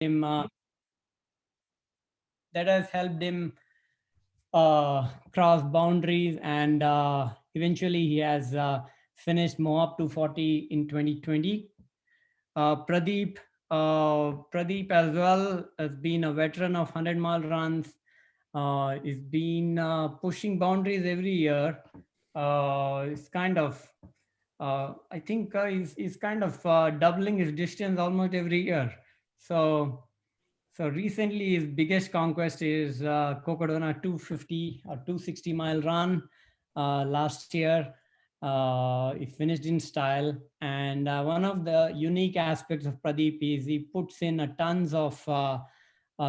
him that has helped him cross boundaries, and eventually he has finished Moab 240 in 2020. Pradeep, Pradeep as well has been a veteran of 100-mile runs. He's been pushing boundaries every year. It's kind of, I think he's kind of doubling his distance almost every year. So, so recently his biggest conquest is Cocodona 250 or 260-mile run last year. He finished in style, and one of the unique aspects of Pradeep is he puts in a tons of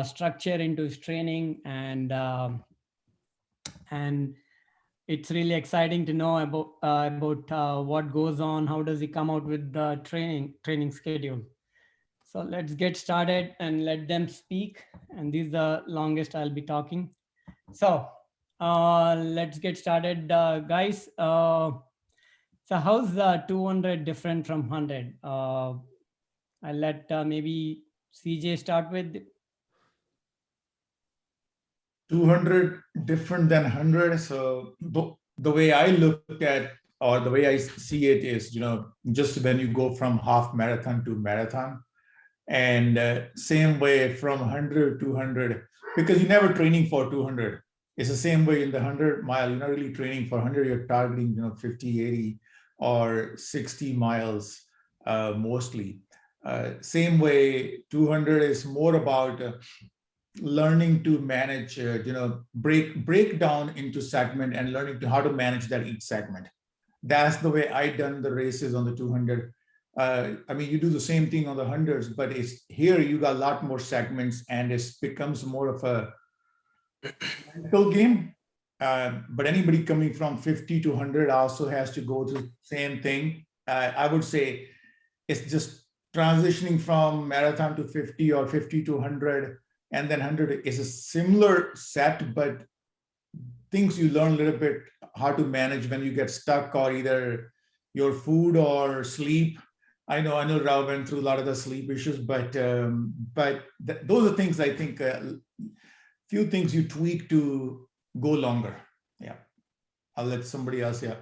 structure into his training, and it's really exciting to know about what goes on. How does he come out with the training schedule? So let's get started and let them speak. And this is the longest I'll be talking. So let's get started, guys. So how's the 200 different from 100? I'll let maybe CJ start with. 200 different than 100. So the way I look at, or the way I see it is, just when you go from half marathon to marathon, and same way from 100 to 200, because you're never training for 200. It's the same way in the 100-mile. You're not really training for 100. You're targeting 50, 80, or 60 miles mostly. Same way 200 is more about learning to manage, break down into segment and learning to how to manage that each segment. That's the way I done the races on the 200. I mean, you do the same thing on the hundreds, but it's here you got a lot more segments, and it becomes more of a mental game. But anybody coming from 50 to 100 also has to go through the same thing. I would say it's just transitioning from marathon to 50 or 50 to 100, and then 100 is a similar set, but things you learn a little bit how to manage when you get stuck, or either your food or sleep. I know Anil Rao went through a lot of the sleep issues, but those are things I think, few things you tweak to go longer. Yeah, I'll let somebody else. Yeah.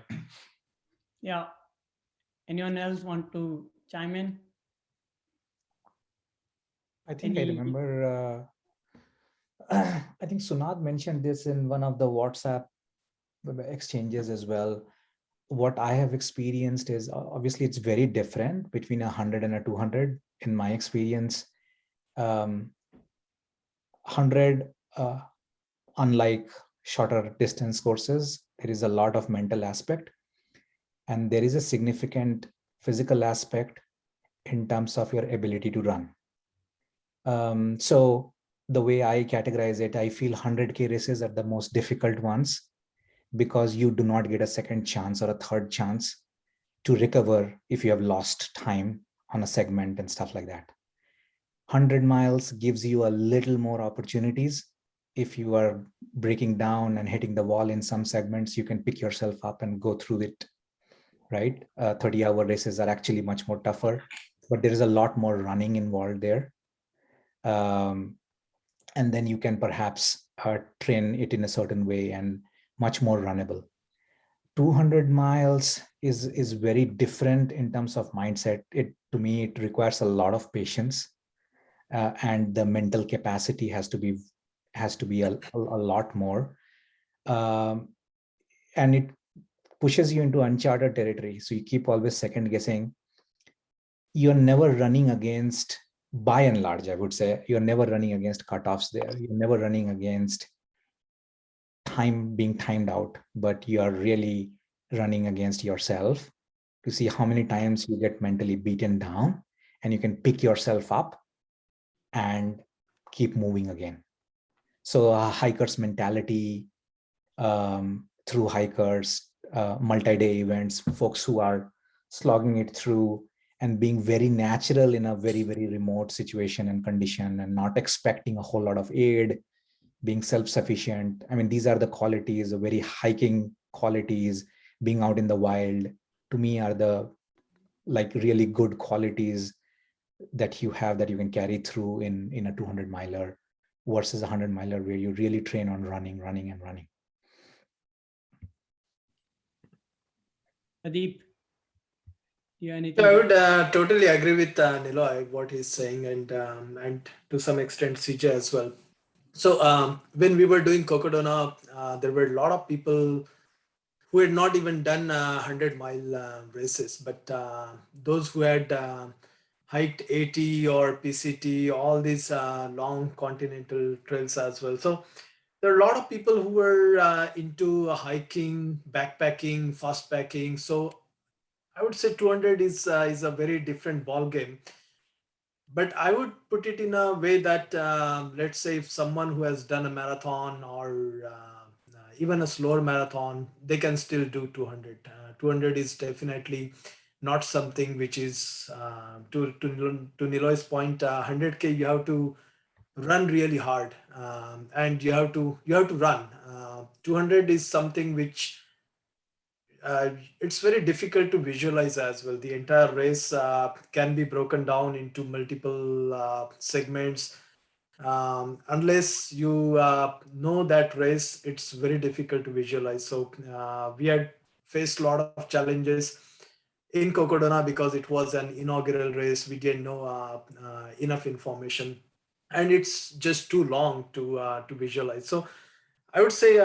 Yeah. Anyone else want to chime in? I think I remember, I think Sunad mentioned this in one of the WhatsApp exchanges as well. What I have experienced is obviously it's very different between 100 and a 200 in my experience. 100, unlike shorter distance courses, there is a lot of mental aspect, and there is a significant physical aspect in terms of your ability to run. So the way I categorize it, I feel 100K races are the most difficult ones, because you do not get a second chance or a third chance to recover if you have lost time on a segment and stuff like that. 100 miles gives you a little more opportunities. If you are breaking down and hitting the wall in some segments, you can pick yourself up and go through it, right? 30-hour races are actually much more tougher, but there is a lot more running involved there. And then you can perhaps train it in a certain way and much more runnable. 200 miles is very different in terms of mindset. To me, it requires a lot of patience, and the mental capacity has to be a lot more, and it pushes you into uncharted territory. So you keep always second guessing. You're never running against, by and large, I would say, you're never running against cutoffs there. You're never running against time being timed out, but you are really running against yourself to see how many times you get mentally beaten down, and you can pick yourself up and keep moving again. So a hiker's mentality, through hikers, multi-day events, folks who are slogging it through and being very natural in a very, very remote situation and condition, and not expecting a whole lot of aid, being self-sufficient. I mean, these are the qualities, the very hiking qualities, being out in the wild, to me are the really good qualities that you have that you can carry through in a 200 miler versus a 100 miler where you really train on running. Pradeep, do you have So anything I to would add? totally agree with Niloy what he's saying, and to some extent CJ as well. So when we were doing Cocodona, there were a lot of people who had not even done 100-mile races, but those who had hiked 80 or PCT, all these long continental trails as well. So there are a lot of people who were into hiking, backpacking, fast packing. So I would say 200 is a very different ball game. But I would put it in a way that let's say if someone who has done a marathon or even a slower marathon, they can still do 200. 200 is definitely not something which is to Niloy's point. 100K you have to run really hard, and you have to run. 200 is something which it's very difficult to visualize as well. The entire race can be broken down into multiple segments. Unless you know that race, it's very difficult to visualize. So we had faced a lot of challenges in Cocodona because it was an inaugural race. We didn't know enough information, and it's just too long to visualize. So I would say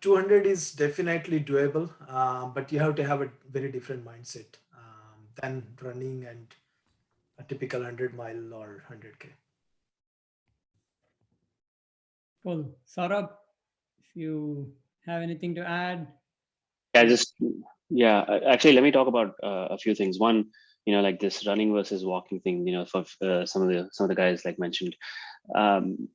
200 is definitely doable, but you have to have a very different mindset than running and a typical 100-mile or 100K. Cool. Saurabh, if you have anything to add. Yeah, just yeah. Actually, let me talk about a few things. One, like this running versus walking thing. For some of the guys like mentioned, um,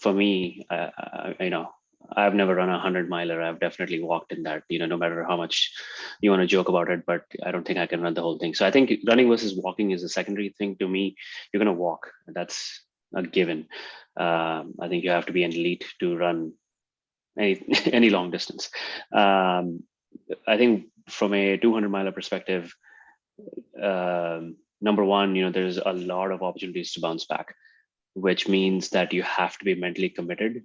for me, I've never run a 100-miler. I've definitely walked in that. No matter how much you want to joke about it, but I don't think I can run the whole thing. So I think running versus walking is a secondary thing to me. You're gonna walk. That's a given. I think you have to be an elite to run any any long distance. I think from a 200-miler perspective, number one, there's a lot of opportunities to bounce back, which means that you have to be mentally committed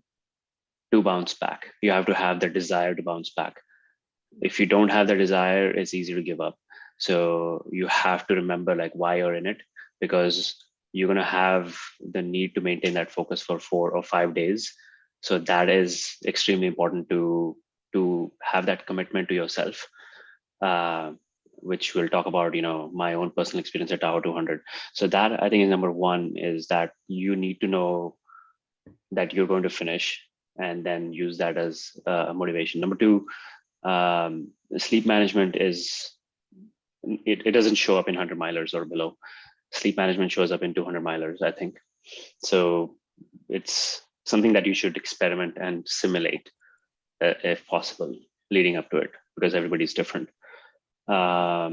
to bounce back. You have to have the desire to bounce back. If you don't have the desire, it's easy to give up. So you have to remember like why you're in it, because you're going to have the need to maintain that focus for 4 or 5 days. So that is extremely important to have that commitment to yourself, which we'll talk about, my own personal experience at Tower 200. So that I think is number one, is that you need to know that you're going to finish and then use that as motivation. Number two, sleep management is, it doesn't show up in 100 milers or below. Sleep management shows up in 200 milers, I think. So it's something that you should experiment and simulate if possible leading up to it, because everybody's different. I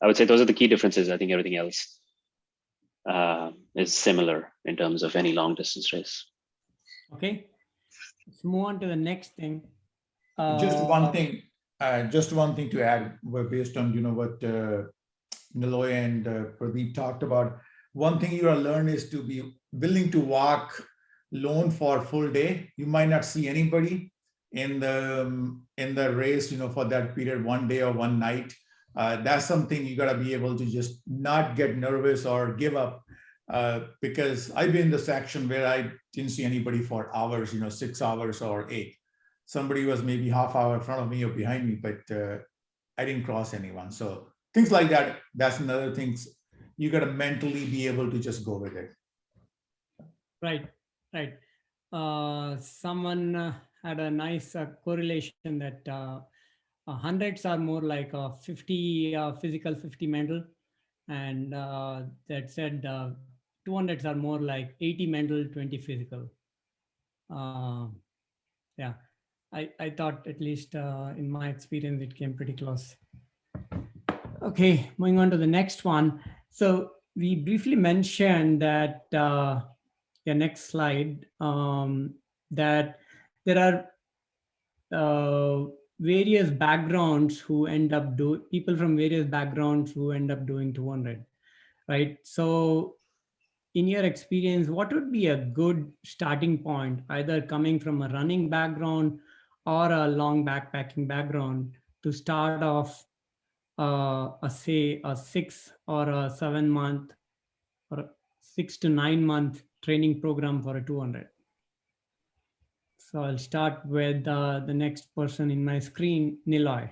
would say those are the key differences. I think everything else is similar in terms of any long distance race. Okay, let's move on to the next thing. Just one thing. Just one thing to add, based on what Niloy and Pradeep talked about. One thing you gotta learn is to be willing to walk alone for a full day. You might not see anybody in the race, for that period, one day or one night. That's something you gotta be able to just not get nervous or give up. Because I've been in the section where I didn't see anybody for hours, 6 hours or 8. Somebody was maybe half hour in front of me or behind me, but I didn't cross anyone. So things like that, that's another thing. You got to mentally be able to just go with it. Right. Someone had a nice correlation that hundreds are more like 50 physical, 50 mental, and that said 200s are more like 80 mental, 20 physical. Yeah, I thought, at least in my experience, it came pretty close. Okay, moving on to the next one. So we briefly mentioned that, next slide, that there are various backgrounds who end up people from various backgrounds who end up doing 200, right? So in your experience, what would be a good starting point, either coming from a running background or a long backpacking background, to start off say a 6 or a 7 month or 6 to 9 month training program for a 200? So I'll start with the next person in my screen, Niloy.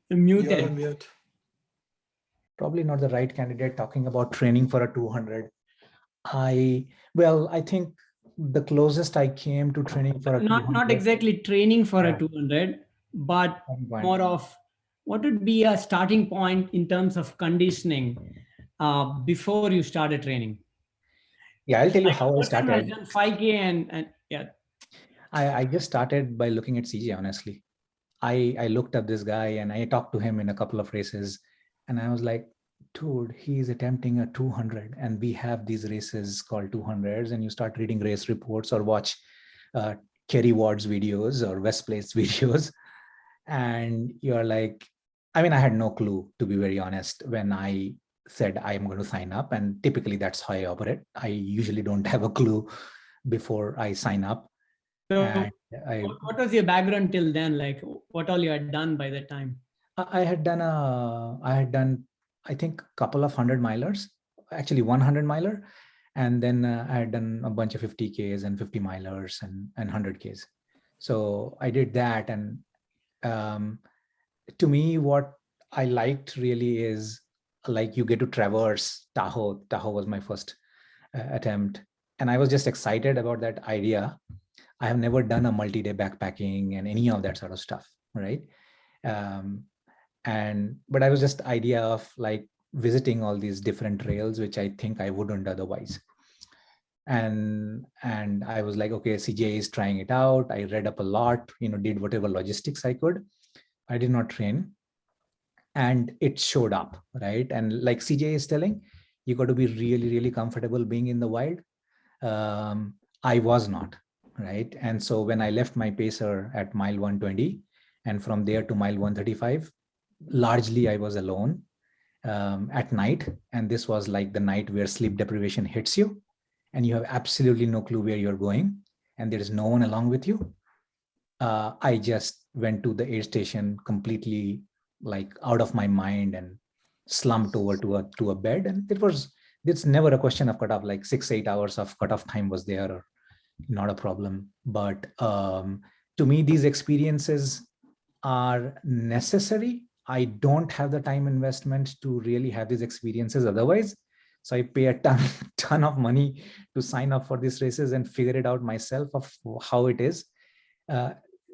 You're Muted. on mute. Probably not the right candidate talking about training for a 200. I think the closest I came to training for a Not 200. exactly training for a Yeah. 200, but Point. more of what would be a starting point in terms of conditioning before you started training. Yeah, I'll tell you Like how a I person has started. done 5K and yeah. I just started by looking at CJ, honestly. I looked up this guy and I talked to him in a couple of races, and I was like, dude, he is attempting a 200, and we have these races called 200s, and you start reading race reports or watch uh, Kerry Ward's videos or West Place videos, and you're like, I mean, I had no clue, to be very honest, when I said I am going to sign up, and typically that's how I operate. I usually don't have a clue before I sign up. So And what was your background till then? Like what all you had done by that time? I had done I think a couple of 100 milers, actually 100 miler, and then I had done a bunch of 50Ks and 50 milers and 100Ks. So I did that, and um, to me, what I liked really is, like, you get to traverse Tahoe. Tahoe was my first attempt, and I was just excited about that idea. I have never done a multi-day backpacking and any of that sort of stuff, right? Um, but I was just idea of like visiting all these different trails, which I think I wouldn't otherwise. And I was like, okay, CJ is trying it out. I read up a lot, did whatever logistics I could. I did not train, and it showed up, right? And like CJ is telling, you got to be really, really comfortable being in the wild. I was not, right? And so when I left my pacer at mile 120, and from there to mile 135, largely I was alone at night. And this was like the night where sleep deprivation hits you, and you have absolutely no clue where you're going, and there is no one along with you. I just went to the air station completely like out of my mind and slumped over to a bed. And it's never a question of cutoff, like 6-8 hours of cutoff time was there, or not a problem. But to me, these experiences are necessary. I don't have the time investment to really have these experiences otherwise. So I pay a ton of money to sign up for these races and figure it out myself of how it is.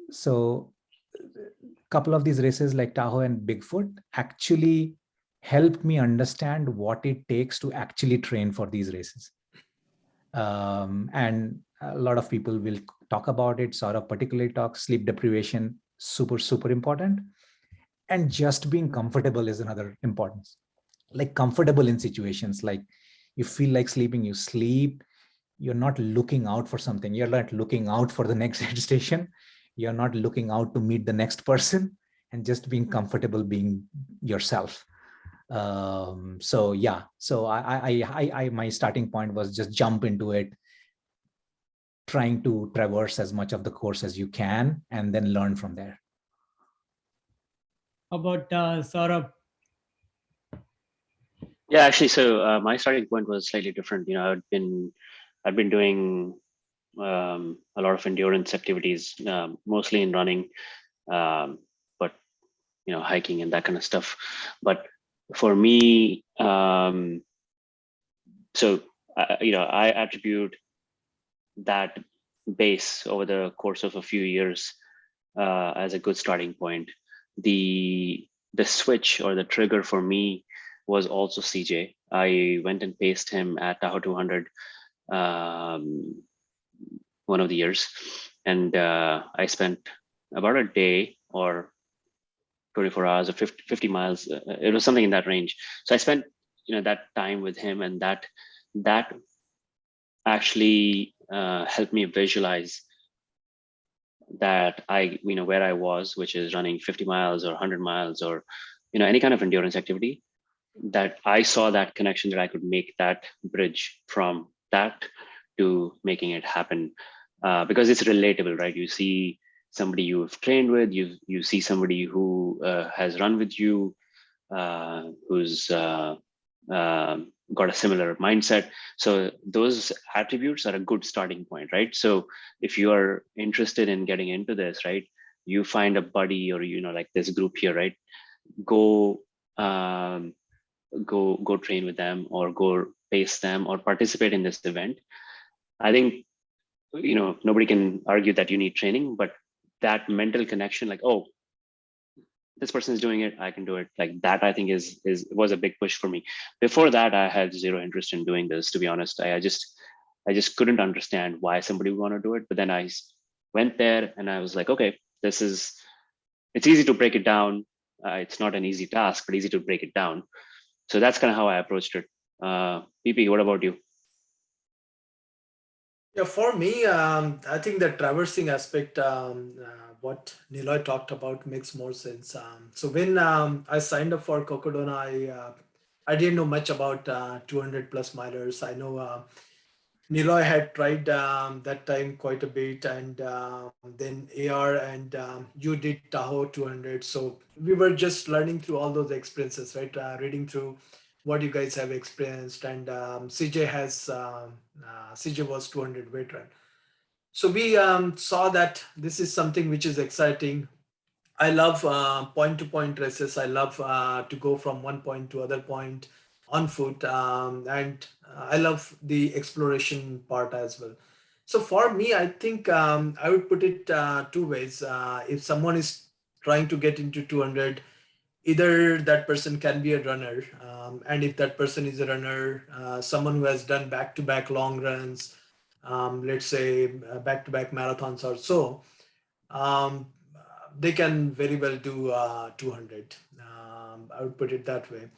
So a couple of these races like Tahoe and Bigfoot actually helped me understand what it takes to actually train for these races. And a lot of people will talk about it. Saurabh particularly talks sleep deprivation, super, super important. And just being comfortable is another importance. Like comfortable in situations like you feel like sleeping, you sleep. You're not looking out for something. You're not looking out for the next station. You're not looking out to meet the next person, and just being comfortable being yourself. So yeah, so I my starting point was just jump into it, trying to traverse as much of the course as you can, and then learn from there. How about Saurabh? Yeah, actually, so my starting point was slightly different. I'd been doing a lot of endurance activities, mostly in running, but hiking and that kind of stuff. But for me, so I attribute that base over the course of a few years as a good starting point. The switch or the trigger for me was also CJ. I went and paced him at Tahoe 200 one of the years, and I spent about a day or 24 hours or 50 miles. It was something in that range. So I spent that time with him, and that actually helped me visualize that where I was, which is running 50 miles or 100 miles or, any kind of endurance activity, that I saw that connection, that I could make that bridge from that to making it happen, because it's relatable, right? You see somebody you've trained with, you see somebody who has run with you, who's got a similar mindset. So those attributes are a good starting point, right? So if you are interested in getting into this, right, you find a buddy or, like this group here, right? Go, go train with them, or go pace them, or participate in this event. I think, nobody can argue that you need training, but that mental connection, like, oh, this person is doing it, I can do it, like that, I think was a big push for me. Before that, I had zero interest in doing this, to be honest. I just couldn't understand why somebody would want to do it. But then I went there and I was like, okay, it's easy to break it down. It's not an easy task, but easy to break it down. So that's kind of how I approached it. PP, what about you? Yeah, for me, I think the traversing aspect, what Niloy talked about, makes more sense. So when I signed up for Cocodona, I didn't know much about 200+ milers. I know Niloy had tried that time quite a bit, and then AR, and you did Tahoe 200. So we were just learning through all those experiences, right? Reading through what you guys have experienced, and CJ was 200 veteran. So we saw that this is something which is exciting. I love point-to-point races. I love to go from one point to other point on foot, and I love the exploration part as well. So for me, I think I would put it two ways. If someone is trying to get into 200, either that person can be a runner, and if that person is a runner, someone who has done back-to-back long runs, let's say back-to-back marathons or so, um, they can very well do 200. I would put it that way.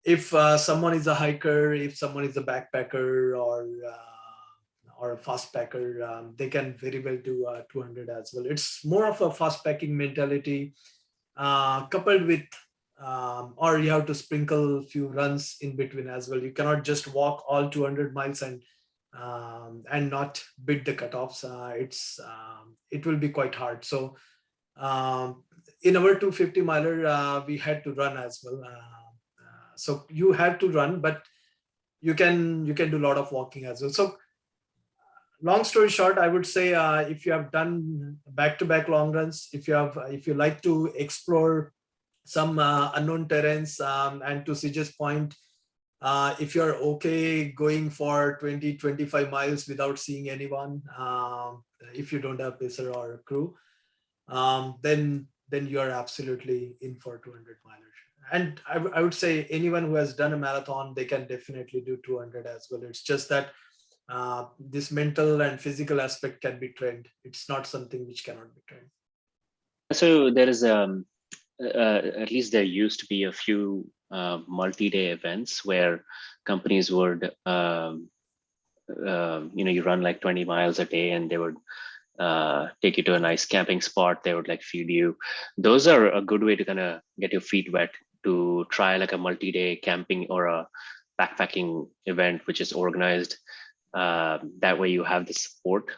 If someone is a hiker, if someone is a backpacker, or a fast packer, they can very well do 200 as well. It's more of a fast packing mentality, coupled with, or you have to sprinkle few runs in between as well. You cannot just walk all 200 miles and not beat the cutoffs. It will be quite hard. So in our 250 miler, we had to run as well. So you have to run, but you can do a lot of walking as well. So long story short, I would say if you have done back-to-back long runs, if you like to explore some unknown terrains, and to CJ's point, if you're okay going for 20-25 miles without seeing anyone, if you don't have pacer or crew, then you're absolutely in for 200 milers. And I would say anyone who has done a marathon, they can definitely do 200 as well. It's just that this mental and physical aspect can be trained. It's not something which cannot be trained. So there is at least there used to be a few multi-day events where companies would you run like 20 miles a day, and they would take you to a nice camping spot. They would like feed you. Those are a good way to kind of get your feet wet, to try like a multi-day camping or a backpacking event which is organized. That way you have the support,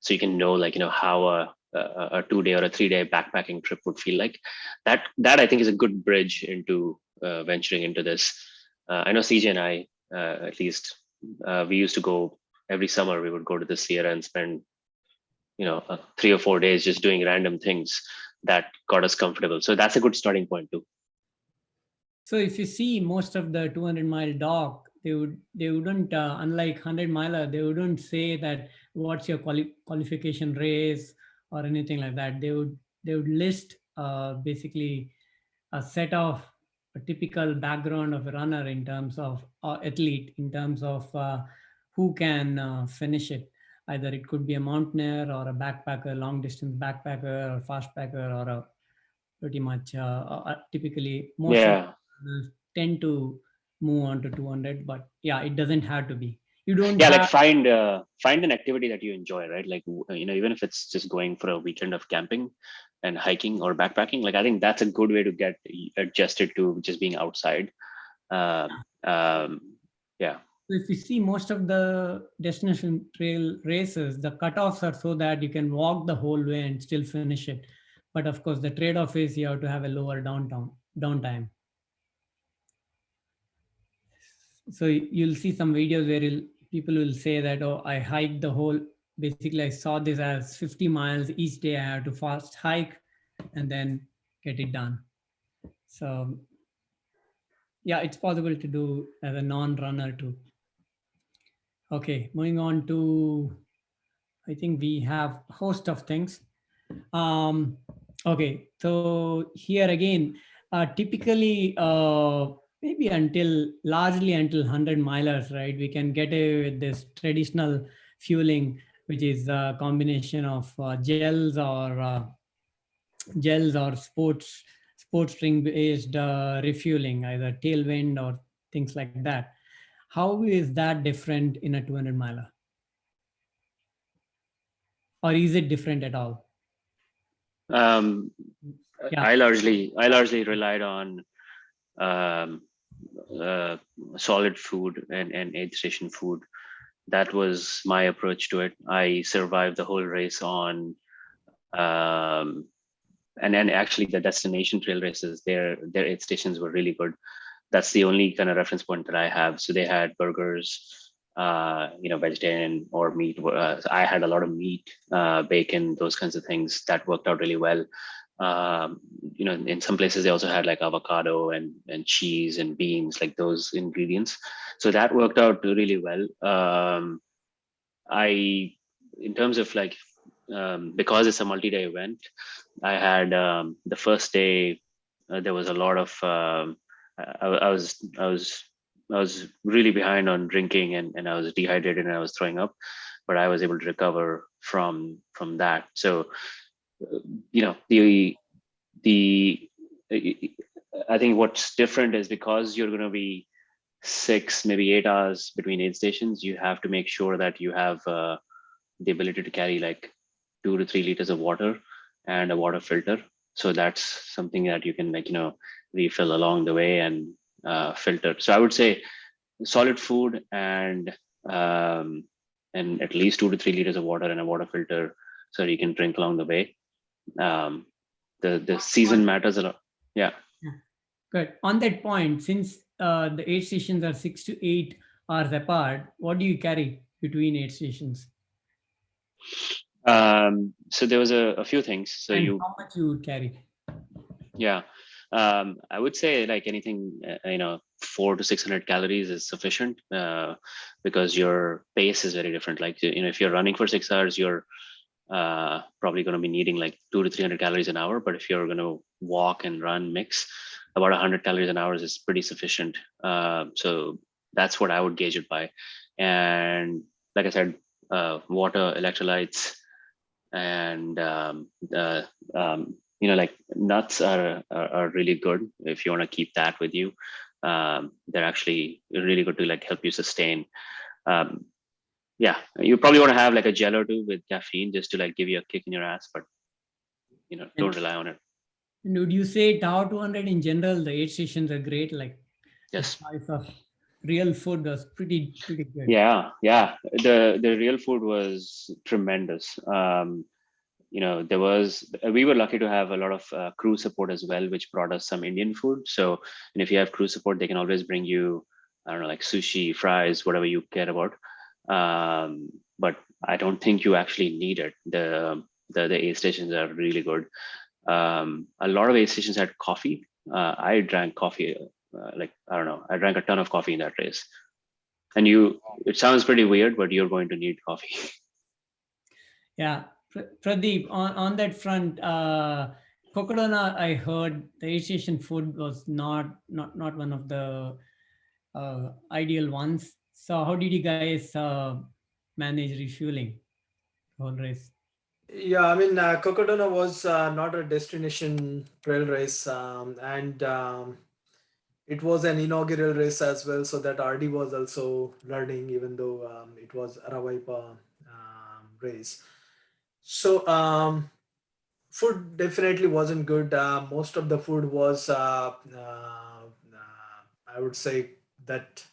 so you can know, like, how a 2-day or a 3-day backpacking trip would feel like. That I think is a good bridge into venturing into this. I know CJ and I, at least, we used to go every summer. We would go to the Sierra and spend 3 or 4 days just doing random things that got us comfortable. So that's a good starting point too. So if you see most of the 200-mile doc, they wouldn't, unlike 100-miler, they wouldn't say that what's your qualification race or anything like that. They would list basically a set of a typical background of a runner in terms of athlete, in terms of who can finish it. Either it could be a mountaineer or a backpacker, long distance backpacker or fast packer, or a pretty much typically most of Yeah. tend to move on to 200, but yeah, it doesn't have to be. You don't Yeah, like have. find an activity that you enjoy, right? Like even if it's just going for a weekend of camping and hiking or backpacking, like I think that's a good way to get adjusted to just being outside. Um, yeah. If you see most of the destination trail races, the cutoffs are so that you can walk the whole way and still finish it. But of course, the trade-off is you have to have a lower downtime. So you'll see some videos where people will say that, oh, I hiked the whole. Basically, I saw this as 50 miles each day. I have to fast hike and then get it done. So yeah, it's possible to do as a non-runner too. Okay, moving on to, I think we have a host of things. Um, okay, so here again, typically, maybe until largely until 100 milers, right? We can get away with this traditional fueling, which is a combination of gels or sports drink based refueling, either tailwind or things like that. How is that different in a 200 miler, or is it different at all? Um, Yeah. I largely relied on um, uh, solid food and aid station food. That was my approach to it. I survived the whole race on, um, and then actually the destination trail races, their aid stations were really good. That's the only kind of reference point that I have. So they had burgers, vegetarian or meat. I had a lot of meat, bacon, those kinds of things that worked out really well. In some places they also had like avocado and cheese and beans, like those ingredients. So that worked out really well. I, in terms of like, because it's a multi-day event, I had the first day there was a lot of I was really behind on drinking and I was dehydrated and I was throwing up, but I was able to recover from that. So the I think what's different is because you're going to be 6 maybe 8 hours between aid stations, you have to make sure that you have the ability to carry like 2 to 3 liters of water and a water filter. So that's something that you can refill along the way and filter. So I would say solid food um, and at least 2 to 3 liters of water and a water filter so you can drink along the way. Um, the season matters a lot. Yeah. Yeah. Good. On that point, since the aid stations are 6 to 8 hours apart, what do you carry between aid stations, So there was a few things. So and how much you would carry? yeah, I would say like anything, 400 to 600 calories is sufficient because your pace is very different. Like, if you're running for 6 hours, you're probably going to be needing like 200 to 300 calories an hour. But if you're going to walk and run mix, about 100 calories an hour is pretty sufficient. So that's what I would gauge it by. And like I said, water, electrolytes, and like nuts are really good if you want to keep that with you. They're actually really good to like help you sustain. Um, yeah, you probably want to have like a gel or two with caffeine just to like give you a kick in your ass, but And, don't rely on it. and would you say Tower 200 in general, the aid stations are great? Like the Yes. choice of real food was pretty good. Yeah. The real food was tremendous. We were lucky to have a lot of crew support as well, which brought us some Indian food. So, and if you have crew support, they can always bring you, I don't know, like sushi, fries, whatever you care about. But I don't think you actually need it. The aid stations are really good. A lot of aid stations had coffee. I drank coffee, I don't know, I drank a ton of coffee in that race. And it sounds pretty weird, but you're going to need coffee. Yeah, Pradeep, on that front, Cocodona, I heard the aid station food was not one of the ideal ones. So how did you guys manage refueling the whole race? Yeah, I mean, Cocodona was not a destination trail race, and it was an inaugural race as well, so that RD was also learning, even though it was Aravaipa race. So food definitely wasn't good. Most of the food was, I would say that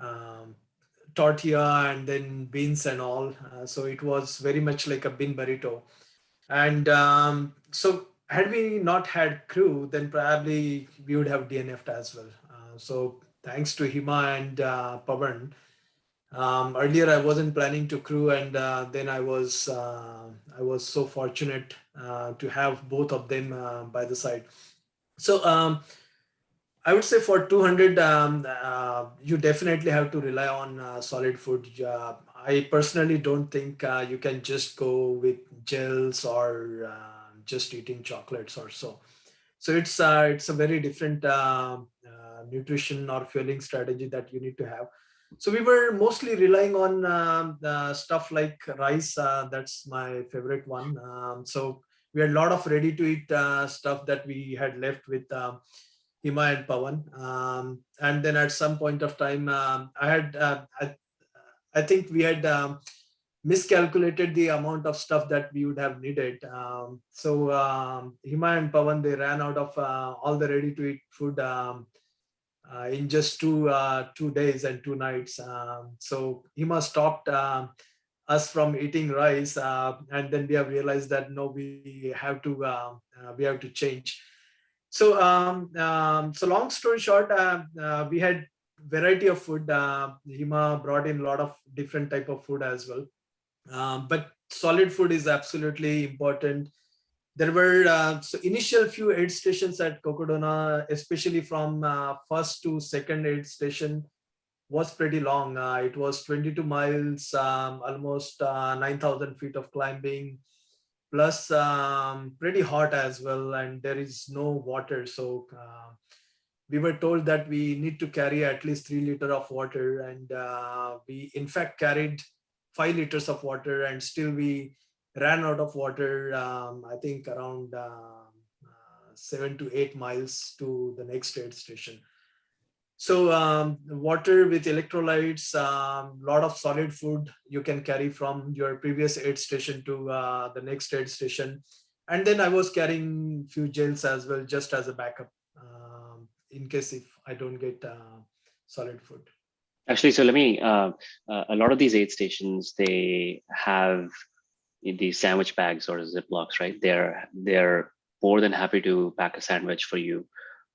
um, tortilla and then beans and all. So it was very much like a bean burrito. And so had we not had crew, then probably we would have DNF'd as well. So thanks to Hima and Pavan, earlier I wasn't planning to crew, and then I was so fortunate to have both of them by the side. So I would say for 200, you definitely have to rely on solid food. I personally don't think you can just go with gels or just eating chocolates or so. So it's a very different nutrition or fueling strategy that you need to have. So we were mostly relying on stuff like rice. That's my favorite one. So we had a lot of ready to eat stuff that we had left with Hima and Pawan. And then at some point of time, I think we had miscalculated the amount of stuff that we would have needed. So Hima and Pawan, they ran out of all the ready to eat food in just 2 days and 2 nights. So Hima stopped us from eating rice, and then we have realized that no, we have to change. So so long story short, we had variety of food. Hima brought in a lot of different type of food as well. But solid food is absolutely important. There were so initial few aid stations at Cocodona, especially from first to second aid station, was pretty long. It was 22 miles, almost 9,000 feet of climbing, plus pretty hot as well, and there is no water. So we were told that we need to carry at least 3 liters of water, and we in fact carried 5 liters of water, and still we ran out of water. I think around 7 to 8 miles to the next aid station. So water with electrolytes, lot of solid food you can carry from your previous aid station to the next aid station. And then I was carrying few gels as well, just as a backup, in case if I don't get solid food. Actually, so let me. A lot of these aid stations, they have these sandwich bags or Ziplocs, right? They're more than happy to pack a sandwich for you,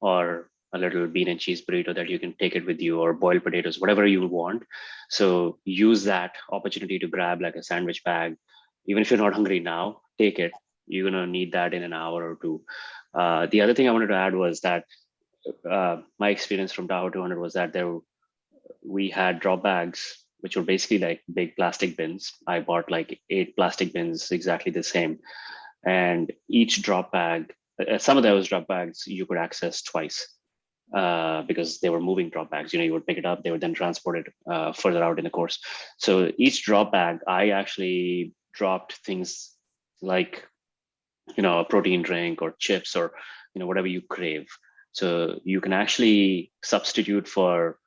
or a little bean and cheese burrito that you can take it with you, or boiled potatoes, whatever you want. So use that opportunity to grab like a sandwich bag. Even if you're not hungry now, take it. You're gonna need that in an hour or two. The other thing I wanted to add was that my experience from Tahoe 200 was that we had drop bags, which were basically like big plastic bins. I bought like 8 plastic bins, exactly the same. And each drop bag, some of those drop bags you could access twice because they were moving drop bags. You would pick it up, they were then transported further out in the course. So each drop bag, I actually dropped things like, a protein drink or chips or, whatever you crave. So you can actually substitute for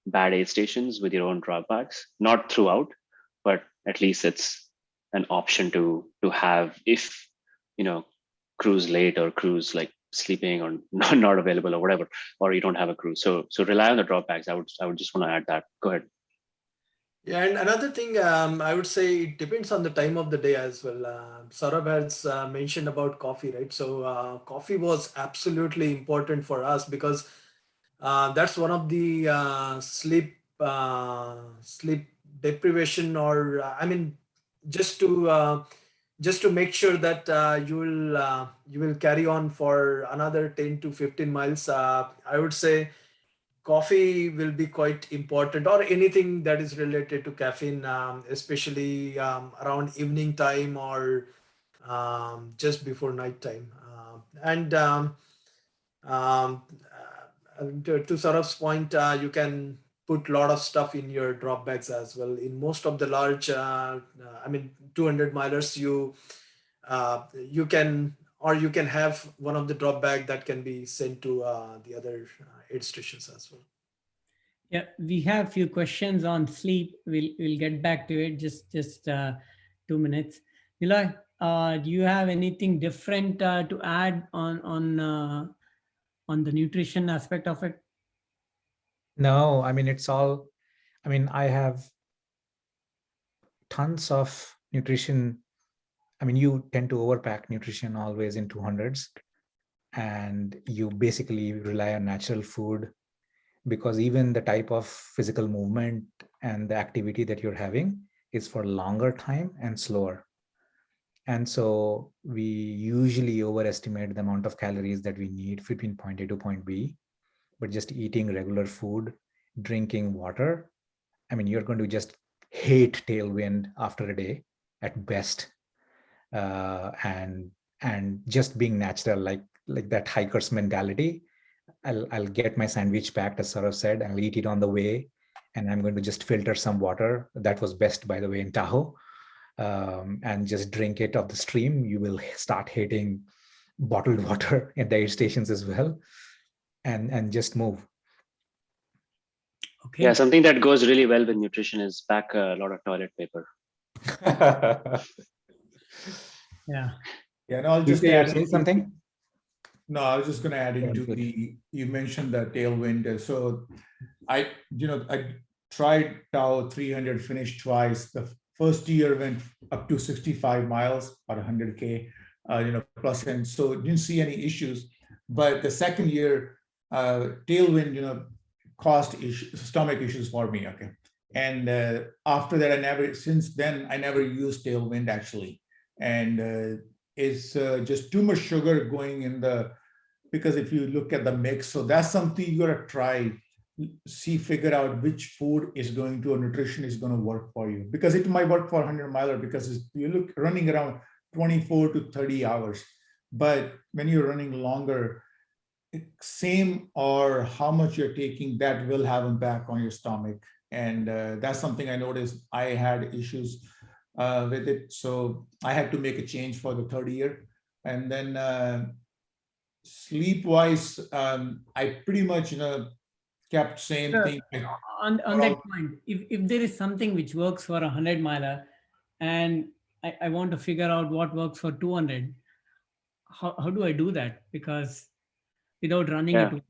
bad aid stations with your own drop bags, not throughout, but at least it's an option to have if crew's late or crew's like sleeping or not available or whatever, or you don't have a crew. So rely on the drop bags. I would just want to add that. Go ahead. Yeah, and another thing, I would say it depends on the time of the day as well. Saurabh has mentioned about coffee, right? So coffee was absolutely important for us because that's one of the sleep deprivation, or I mean, just to make sure that you will carry on for another 10 to 15 miles. I would say coffee will be quite important, or anything that is related to caffeine, especially around evening time or just before night time. And to Saurav's point, you can put a lot of stuff in your drop bags as well. In most of the large, 200 milers, you can or you can have one of the drop bag that can be sent to the other aid stations as well. Yeah, we have few questions on sleep. We'll get back to it. Just 2 minutes. Niloy, do you have anything different to add on the nutrition aspect of it? No, I mean, it's all, I mean, I have tons of nutrition. I mean, you tend to overpack nutrition always in 200s, and you basically rely on natural food, because even the type of physical movement and the activity that you're having is for longer time and slower. And so we usually overestimate the amount of calories that we need between point A to point B, but just eating regular food, drinking water, I mean, you're going to just hate tailwind after a day at best. And just being natural, like that hiker's mentality. I'll get my sandwich packed, as Saurabh said, and I'll eat it on the way, and I'm going to just filter some water. That was best, by the way, in Tahoe, and just drink it off the stream. You will start hating bottled water at the aid stations as well, and just move. Okay. Yeah, something that goes really well with nutrition is pack a lot of toilet paper. Yeah. Yeah, and I'll You just say add say something? No, I was just going to add into good. you mentioned the tailwind. So I tried Tao 300, finished twice. The first year went up to 65 miles or 100K, plus. And so didn't see any issues. But the second year, tailwind, caused stomach issues for me. Okay. And after that, since then, I never used tailwind actually. And it's just too much sugar going in because if you look at the mix, so that's something you gotta try, figure out which food is going to, or nutrition is going to work for you, because it might work for 100 miler because you look running around 24 to 30 hours. But when you're running longer, same or how much you're taking, that will have impact on your stomach. And that's something I noticed. I had issues with it. So I had to make a change for the third year. And then sleep wise, I pretty much, kept same Sure. thing. On that point, if there is something which works for 100 miler and I want to figure out what works for 200, how do I do that? Because without running Yeah. it.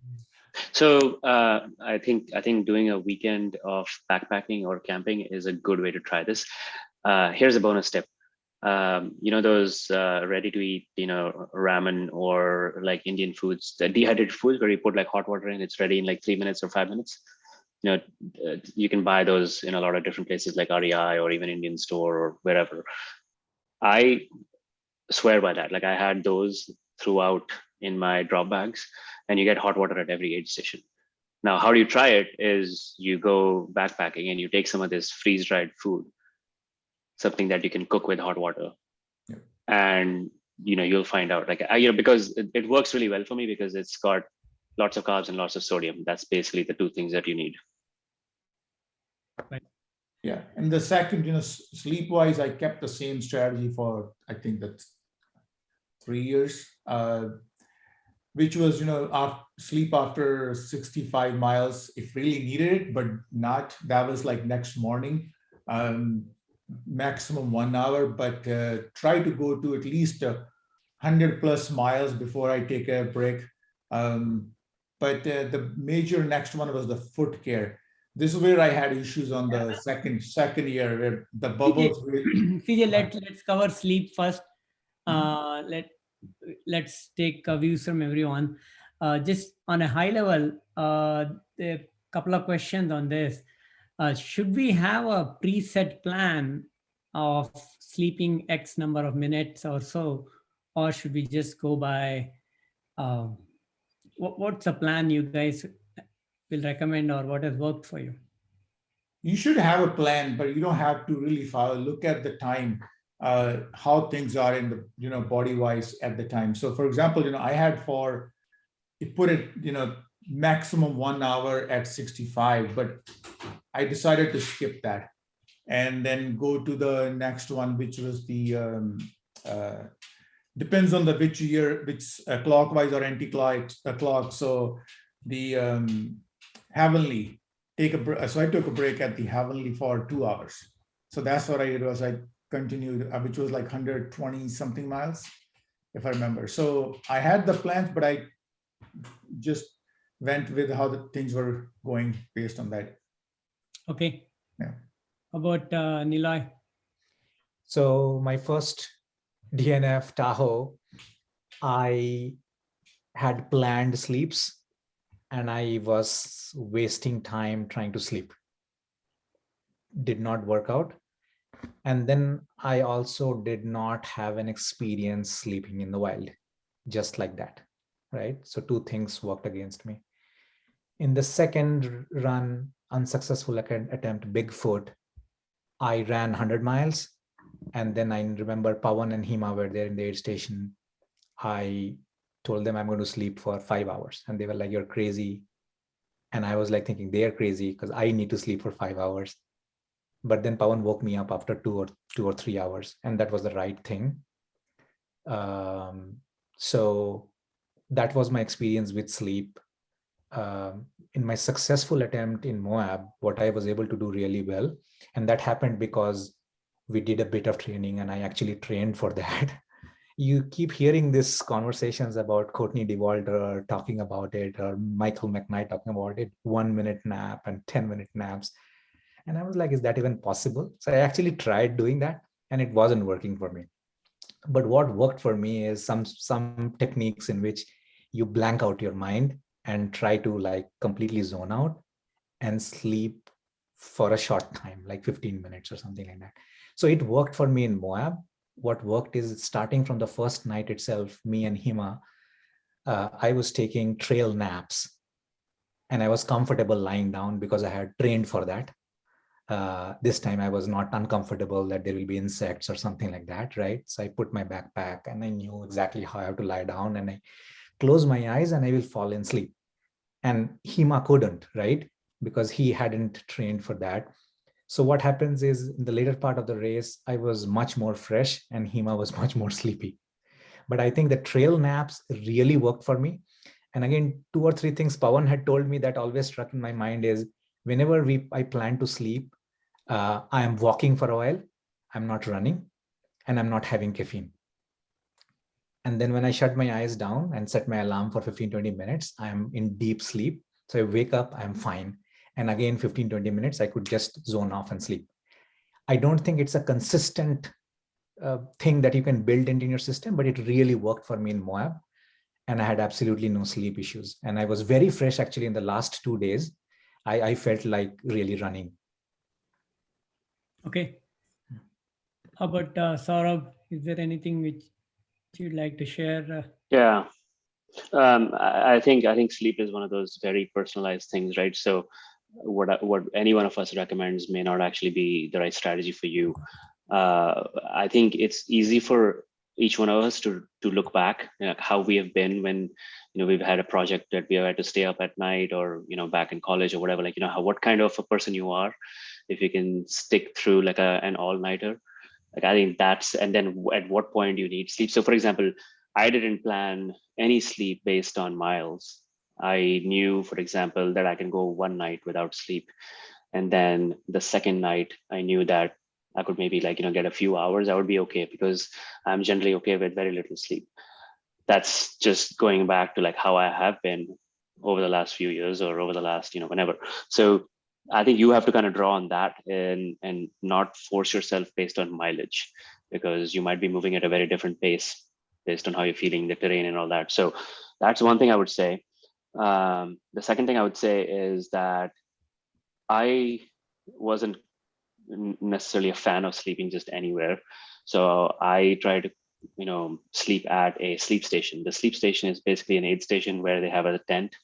So I think doing a weekend of backpacking or camping is a good way to try this. Here's a bonus tip. Those ready to eat, ramen or like Indian foods, the dehydrated foods where you put like hot water in, it's ready in like 3 minutes or 5 minutes. You can buy those in a lot of different places like REI or even Indian store or wherever. I swear by that. Like I had those throughout in my drop bags, and you get hot water at every aid station. Now, how do you try it is you go backpacking and you take some of this freeze-dried food, something that you can cook with hot water. Yep. And you'll find out, like because it works really well for me because it's got lots of carbs and lots of sodium. That's basically the two things that you need. Yeah, and the second, sleep wise, I kept the same strategy for I think that's 3 years, which was sleep after 65 miles if really needed it, but not. That was like next morning. Maximum 1 hour, but try to go to at least 100+ miles before I take a break. But the major next one was the foot care. This is where I had issues on the second year, where the bubbles. CJ, let's cover sleep first. Let's take views from everyone. Just on a high level, a couple of questions on this. Should we have a preset plan of sleeping X number of minutes or so, or should we just go by what's a plan you guys will recommend, or what has worked for you? You should have a plan, but you don't have to really follow. Look at the time, how things are in the body wise at the time. So, for example, I had put it maximum 1 hour at 65, but I decided to skip that and then go to the next one, which was the depends on the which year, which clockwise or anti-clock. So the Heavenly so I took a break at the Heavenly for 2 hours. So that's what I did was I continued, which was like 120 something miles, if I remember. So I had the plans, but I just went with how the things were going based on that. Okay. Yeah. How about Niloy? So my first DNF Tahoe, I had planned sleeps and I was wasting time trying to sleep. Did not work out. And then I also did not have an experience sleeping in the wild, just like that, right? So two things worked against me. In the second run, unsuccessful attempt, Bigfoot, I ran 100 miles. And then I remember Pawan and Hima were there in the aid station. I told them I'm going to sleep for 5 hours. And they were like, you're crazy. And I was like thinking they're crazy because I need to sleep for 5 hours. But then Pawan woke me up after 2 or 3 hours. And that was the right thing. So that was my experience with sleep. In my successful attempt in Moab, what I was able to do really well, and that happened because we did a bit of training and I actually trained for that. You keep hearing these conversations about Courtney DeWalder talking about it, or Michael McKnight talking about it, 1 minute nap and 10-minute naps. And I was like, is that even possible? So I actually tried doing that and it wasn't working for me. But what worked for me is some techniques in which you blank out your mind and try to like completely zone out and sleep for a short time, like 15 minutes or something like that. So it worked for me in Moab. What worked is starting from the first night itself, me and Hima, I was taking trail naps and I was comfortable lying down because I had trained for that. This time I was not uncomfortable that there will be insects or something like that, right? So I put my backpack and I knew exactly how I have to lie down and I close my eyes and I will fall in sleep. And Hima couldn't, right? Because he hadn't trained for that. So what happens is in the later part of the race, I was much more fresh and Hima was much more sleepy. But I think the trail naps really worked for me. And again, 2 or 3 things Pawan had told me that always struck in my mind is whenever I plan to sleep, I am walking for a while, I'm not running, and I'm not having caffeine. And then when I shut my eyes down and set my alarm for 15-20 minutes, I'm in deep sleep. So I wake up, I'm fine. And again, 15-20 minutes, I could just zone off and sleep. I don't think it's a consistent thing that you can build into your system, but it really worked for me in Moab. And I had absolutely no sleep issues. And I was very fresh actually in the last 2 days. I felt like really running. Okay. How about Saurabh? Is there anything which you'd like to share? Yeah. I think sleep is one of those very personalized things, right? So what any one of us recommends may not actually be the right strategy for you. I think it's easy for each one of us to look back how we have been when we've had a project that we have had to stay up at night, or back in college or whatever, like what kind of a person you are if you can stick through like an all-nighter. Like I think that's, and then at what point do you need sleep. So for example, I didn't plan any sleep based on miles. I knew, for example, that I can go one night without sleep, and then the second night I knew that I could maybe get a few hours. I would be okay because I'm generally okay with very little sleep. That's just going back to like how I have been over the last few years, or over the last whenever. So I think you have to kind of draw on that and not force yourself based on mileage, because you might be moving at a very different pace based on how you're feeling, the terrain and all that. So that's one thing I would say. The second thing I would say is that I wasn't necessarily a fan of sleeping just anywhere. So I try to, sleep at a sleep station. The sleep station is basically an aid station where they have a tent.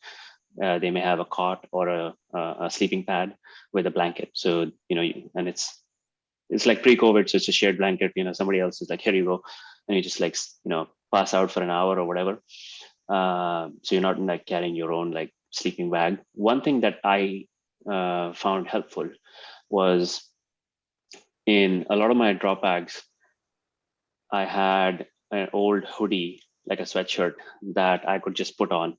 They may have a cot or a sleeping pad with a blanket. So, and it's like pre-COVID. So it's a shared blanket, somebody else is like, here you go. And you just like, pass out for an hour or whatever. So you're not like carrying your own like sleeping bag. One thing that I found helpful was in a lot of my drop bags, I had an old hoodie, like a sweatshirt that I could just put on,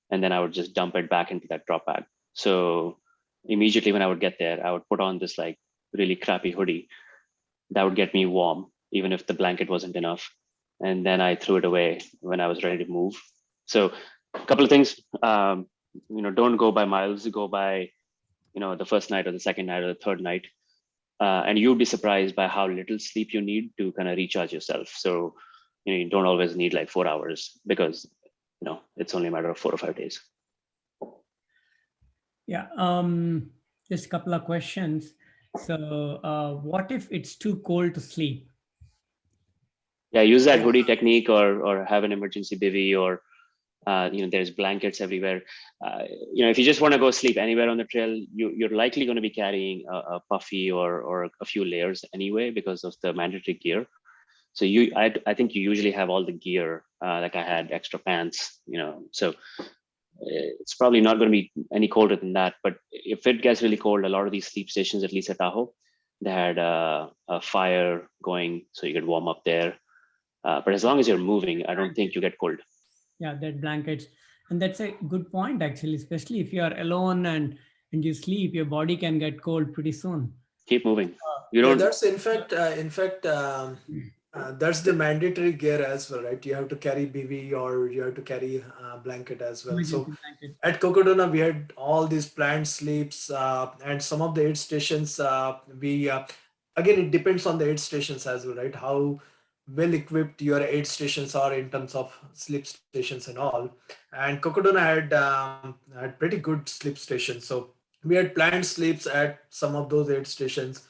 and then I would just dump it back into that drop bag. So immediately when I would get there, I would put on this like really crappy hoodie that would get me warm, even if the blanket wasn't enough. And then I threw it away when I was ready to move. So a couple of things, don't go by miles, go by, the first night or the second night or the third night. And you'll be surprised by how little sleep you need to kind of recharge yourself. So, you don't always need like 4 hours because, it's only a matter of 4 or 5 days. Yeah. Just a couple of questions. So, what if it's too cold to sleep? Yeah, use that Yeah. hoodie technique, or have an emergency bivy, or there's blankets everywhere. If you just want to go sleep anywhere on the trail, you're likely going to be carrying a puffy or a few layers anyway because of the mandatory gear. So I think you usually have all the gear. Like I had extra pants, so it's probably not going to be any colder than that. But if it gets really cold, a lot of these sleep stations, at least at Tahoe, they had a fire going so you could warm up there. But as long as you're moving, I don't think you get cold. Yeah, that blankets. And that's a good point, actually, especially if you are alone and you sleep, your body can get cold pretty soon. Keep moving. You Yeah, don't. that's that's the mandatory gear as well, right? You have to carry BV or you have to carry blanket as well. So Emergency blanket. at Cocodona, we had all these planned sleeps, and some of the aid stations. We Again, it depends on the aid stations as well, right? How well equipped your aid stations are in terms of sleep stations and all. And Cocodona had pretty good sleep stations, so we had planned sleeps at some of those aid stations,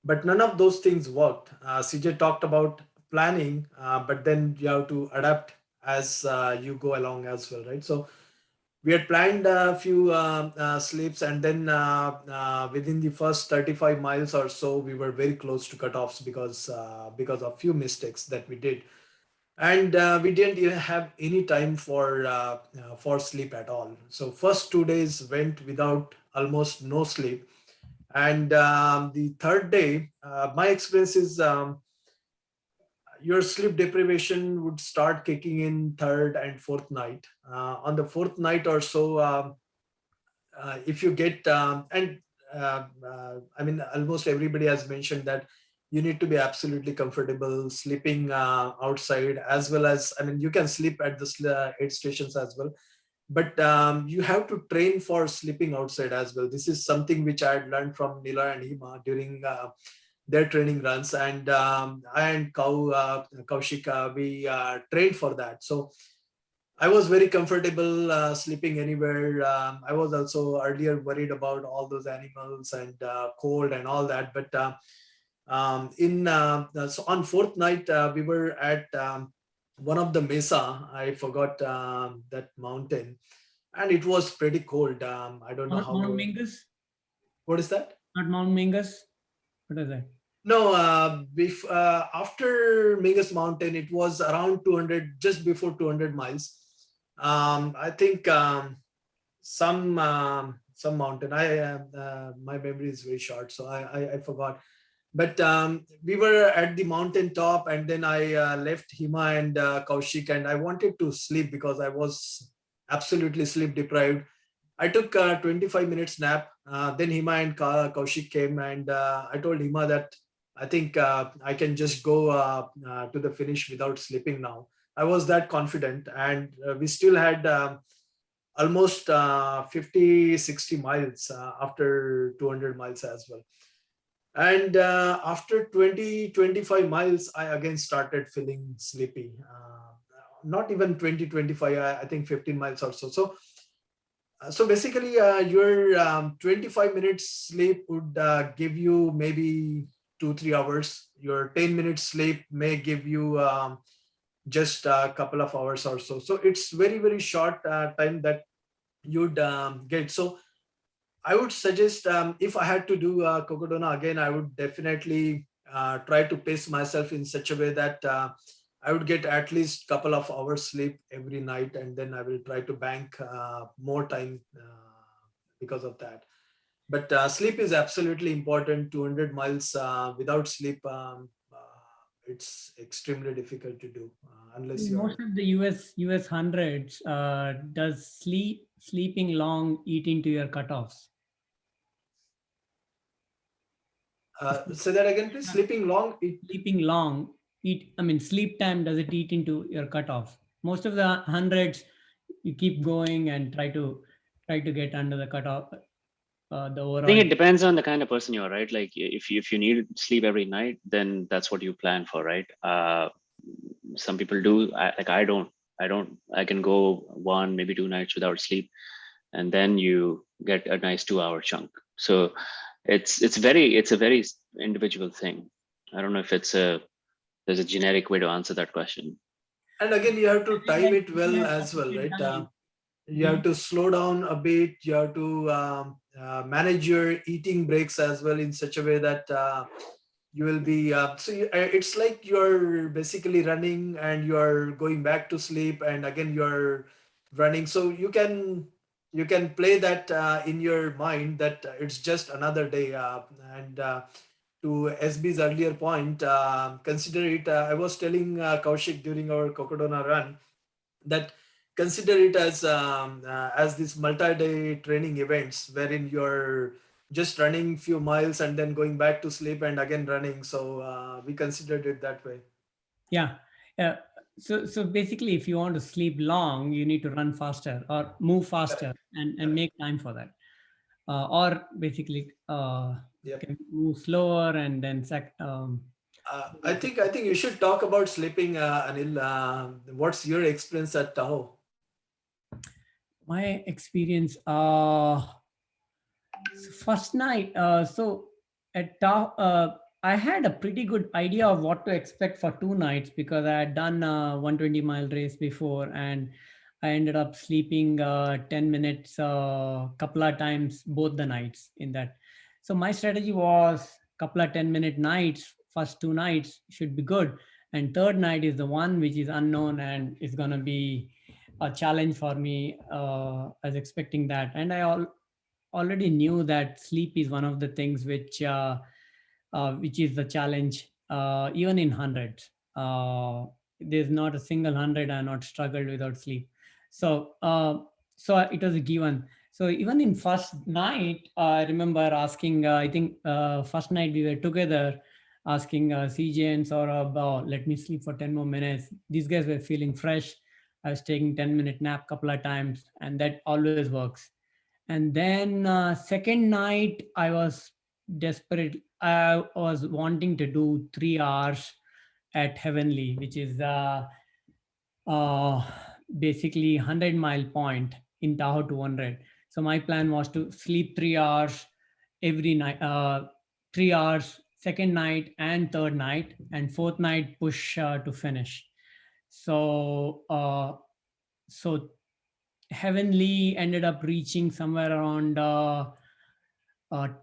but none of those things worked. CJ talked about planning, but then you have to adapt as you go along as well, right? So we had planned a few sleeps, and then within the first 35 miles or so, we were very close to cutoffs because of few mistakes that we did, and we didn't even have any time for sleep at all. So first 2 days went without almost no sleep, and the third day, my experience is your sleep deprivation would start kicking in third and fourth night. On the fourth night or so, if you get I mean, almost everybody has mentioned that you need to be absolutely comfortable sleeping outside, as well as, I mean, you can sleep at the aid stations as well, but you have to train for sleeping outside as well. This is something which I had learned from Niloy and Hima during their training runs, and I and Kaushik, we trained for that. So I was very comfortable sleeping anywhere. I was also earlier worried about all those animals and cold and all that. But so on fourth night, we were at one of the mesa. I forgot that mountain, and it was pretty cold. I don't know Mount how. Mingus? What is that? Not Mount Mingus? What is that? No, after Mingus Mountain, it was around 200, just before 200 miles. I think some mountain. My memory is very short, so I forgot. But we were at the mountain top, and then I left Hima and Kaushik, and I wanted to sleep because I was absolutely sleep deprived. I took a 25 minutes nap. Then Hima and Kaushik came, and I told Hima that I think I can just go to the finish without sleeping now. I was that confident, and we still had almost 50, 60 miles after 200 miles as well. And after 20, 25 miles, I again started feeling sleepy. Not even 20, 25, I think 15 miles or so. So basically, your 25 minutes sleep would give you maybe 2, 3 hours. Your 10 minutes sleep may give you just a couple of hours or so. So it's very, very short time that you'd get. So I would suggest, if I had to do Cocodona again, I would definitely try to pace myself in such a way that I would get at least a couple of hours sleep every night, and then I will try to bank more time because of that. But sleep is absolutely important. 200 miles without sleep, it's extremely difficult to do unless Most you're. of the US hundreds does sleeping long eat into your cutoffs. Say that again, please. Sleeping long. Sleeping long sleep time, does it eat into your cutoff? Most of the hundreds, you keep going and try to get under the cutoff, the I think overall. it depends on the kind of person you are, right? Like if you need sleep every night, then that's what you plan for, right? Some people do. I don't. I can go 1 maybe 2 nights without sleep, and then you get a nice 2 hour chunk. So it's a very individual thing. I don't know if there's a generic way to answer that question. And again, you have to time Like it well as well, sufficient right? time. You have to slow down a bit. You have to manage your eating breaks as well in such a way that you will be it's like you're basically running and you're going back to sleep, and again you're running, so you can play that in your mind that it's just another day, and to SB's earlier point, consider it, I was telling Kaushik during our Cocodona run that consider it as this multi-day training events wherein you're just running few miles and then going back to sleep and again running. So we considered it that way. Yeah. Yeah. So basically, if you want to sleep long, you need to run faster or move faster Correct. and Correct. make time for that. Or basically, Yep. can move slower and then I think you should talk about sleeping, Anil. What's your experience at Tahoe? my experience. First night, I had a pretty good idea of what to expect for 2 nights because I had done a 120-mile race before, and I ended up sleeping 10 minutes couple of times both the nights in that. So my strategy was couple of 10-minute nights. First 2 nights should be good, and third night is the one which is unknown and is gonna be a challenge for me. As expecting that, and already knew that sleep is one of the things which is the challenge, even in hundreds. There's not a single hundred I not struggled without sleep. So it was a given. So even in first night, I remember asking. I think first night we were together, asking CJ and Saurabh, let me sleep for 10 more minutes. These guys were feeling fresh. I was taking 10-minute nap couple of times, and that always works. And then second night I was desperate. I was wanting to do 3 hours at Heavenly, which is uh, basically 100-mile point in Tahoe 200. So my plan was to sleep 3 hours every night, 3 hours second night and third night, and fourth night push to finish. So so Heavenly ended up reaching somewhere around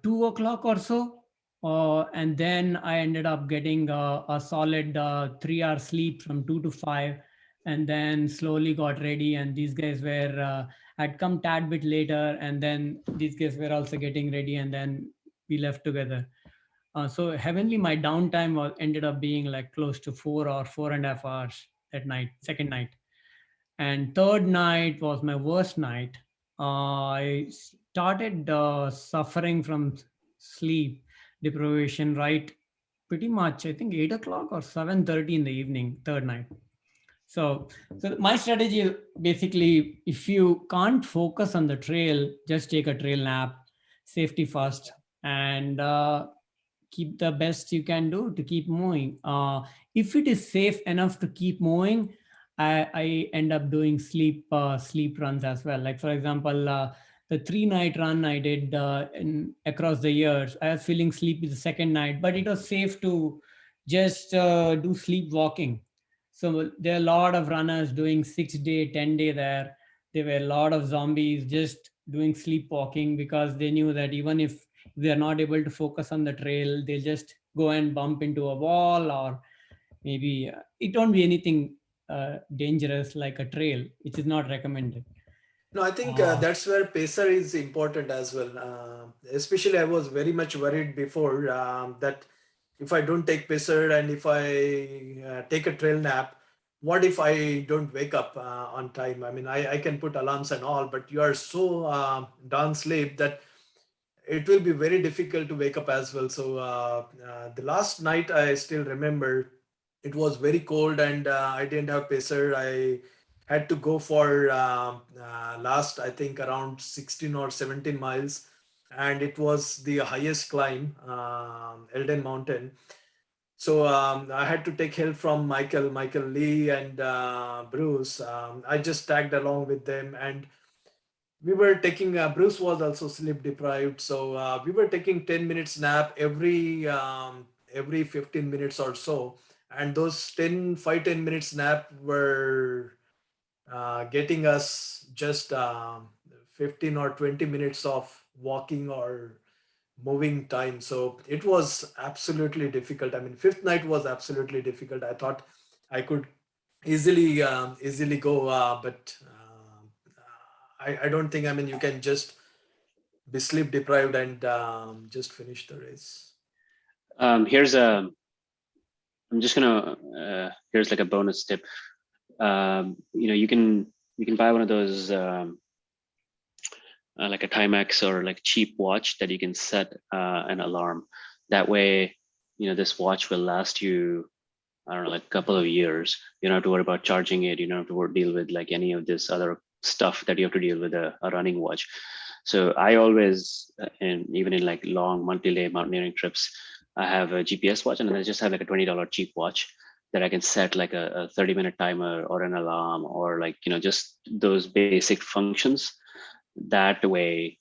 2 o'clock or so. And then I ended up getting a solid 3 hour sleep from 2 to 5, and then slowly got ready. And these guys were had come tad bit later, and then these guys were also getting ready, and then we left together. So Heavenly, my downtime was ended up being like close to 4 or 4.5 hours that night, second night. And third night was my worst night. I started suffering from sleep deprivation right pretty much, I think, 8 o'clock or 7:30 in the evening, third night. So, so my strategy is basically, if you can't focus on the trail, just take a trail nap, safety first, and keep the best you can do to keep moving. If it is safe enough to keep moving, I end up doing sleep runs as well. Like for example, the 3 night run I did across the years, I was feeling sleepy the second night, but it was safe to just do sleep walking. So there are a lot of runners doing 6 day, 10 day there. There were a lot of zombies just doing sleepwalking because they knew that even if they are not able to focus on the trail, they'll just go and bump into a wall, or maybe it won't be anything dangerous like a trail, which is not recommended. No, I think Uh, that's where pacer is important as well. Especially, I was very much worried before that if I don't take pacer and if I take a trail nap, what if I don't wake up on time? I mean, I can put alarms and all, but you are so down sleep that it will be very difficult to wake up as well. So the last night I still remember, it was very cold and I didn't have pacer. I had to go for last, I think, around 16 or 17 miles, and it was the highest climb, Elden Mountain. So I had to take help from Michael Lee, and Bruce. I just tagged along with them, and we were taking. Bruce was also sleep deprived, so we were taking 10 minutes nap every 15 minutes or so, and those 10 minutes nap were getting us just 15 or 20 minutes of walking or moving time. So it was absolutely difficult. I mean, fifth night was absolutely difficult. I thought I could easily go, but I don't think, I mean, you can just be sleep deprived and just finish the race. Here's a. I'm just gonna. Here's like a bonus tip. You can buy one of those like a Timex or like cheap watch that you can set an alarm. That way, this watch will last you, I don't know, like a couple of years. You don't have to worry about charging it. You don't have to deal with like any of this other stuff that you have to deal with a running watch. So I always, and even in like long multi-day mountaineering trips, I have a GPS watch, and then I just have like a $20 cheap watch that I can set like a 30-minute timer or an alarm, or like, just those basic functions. That way,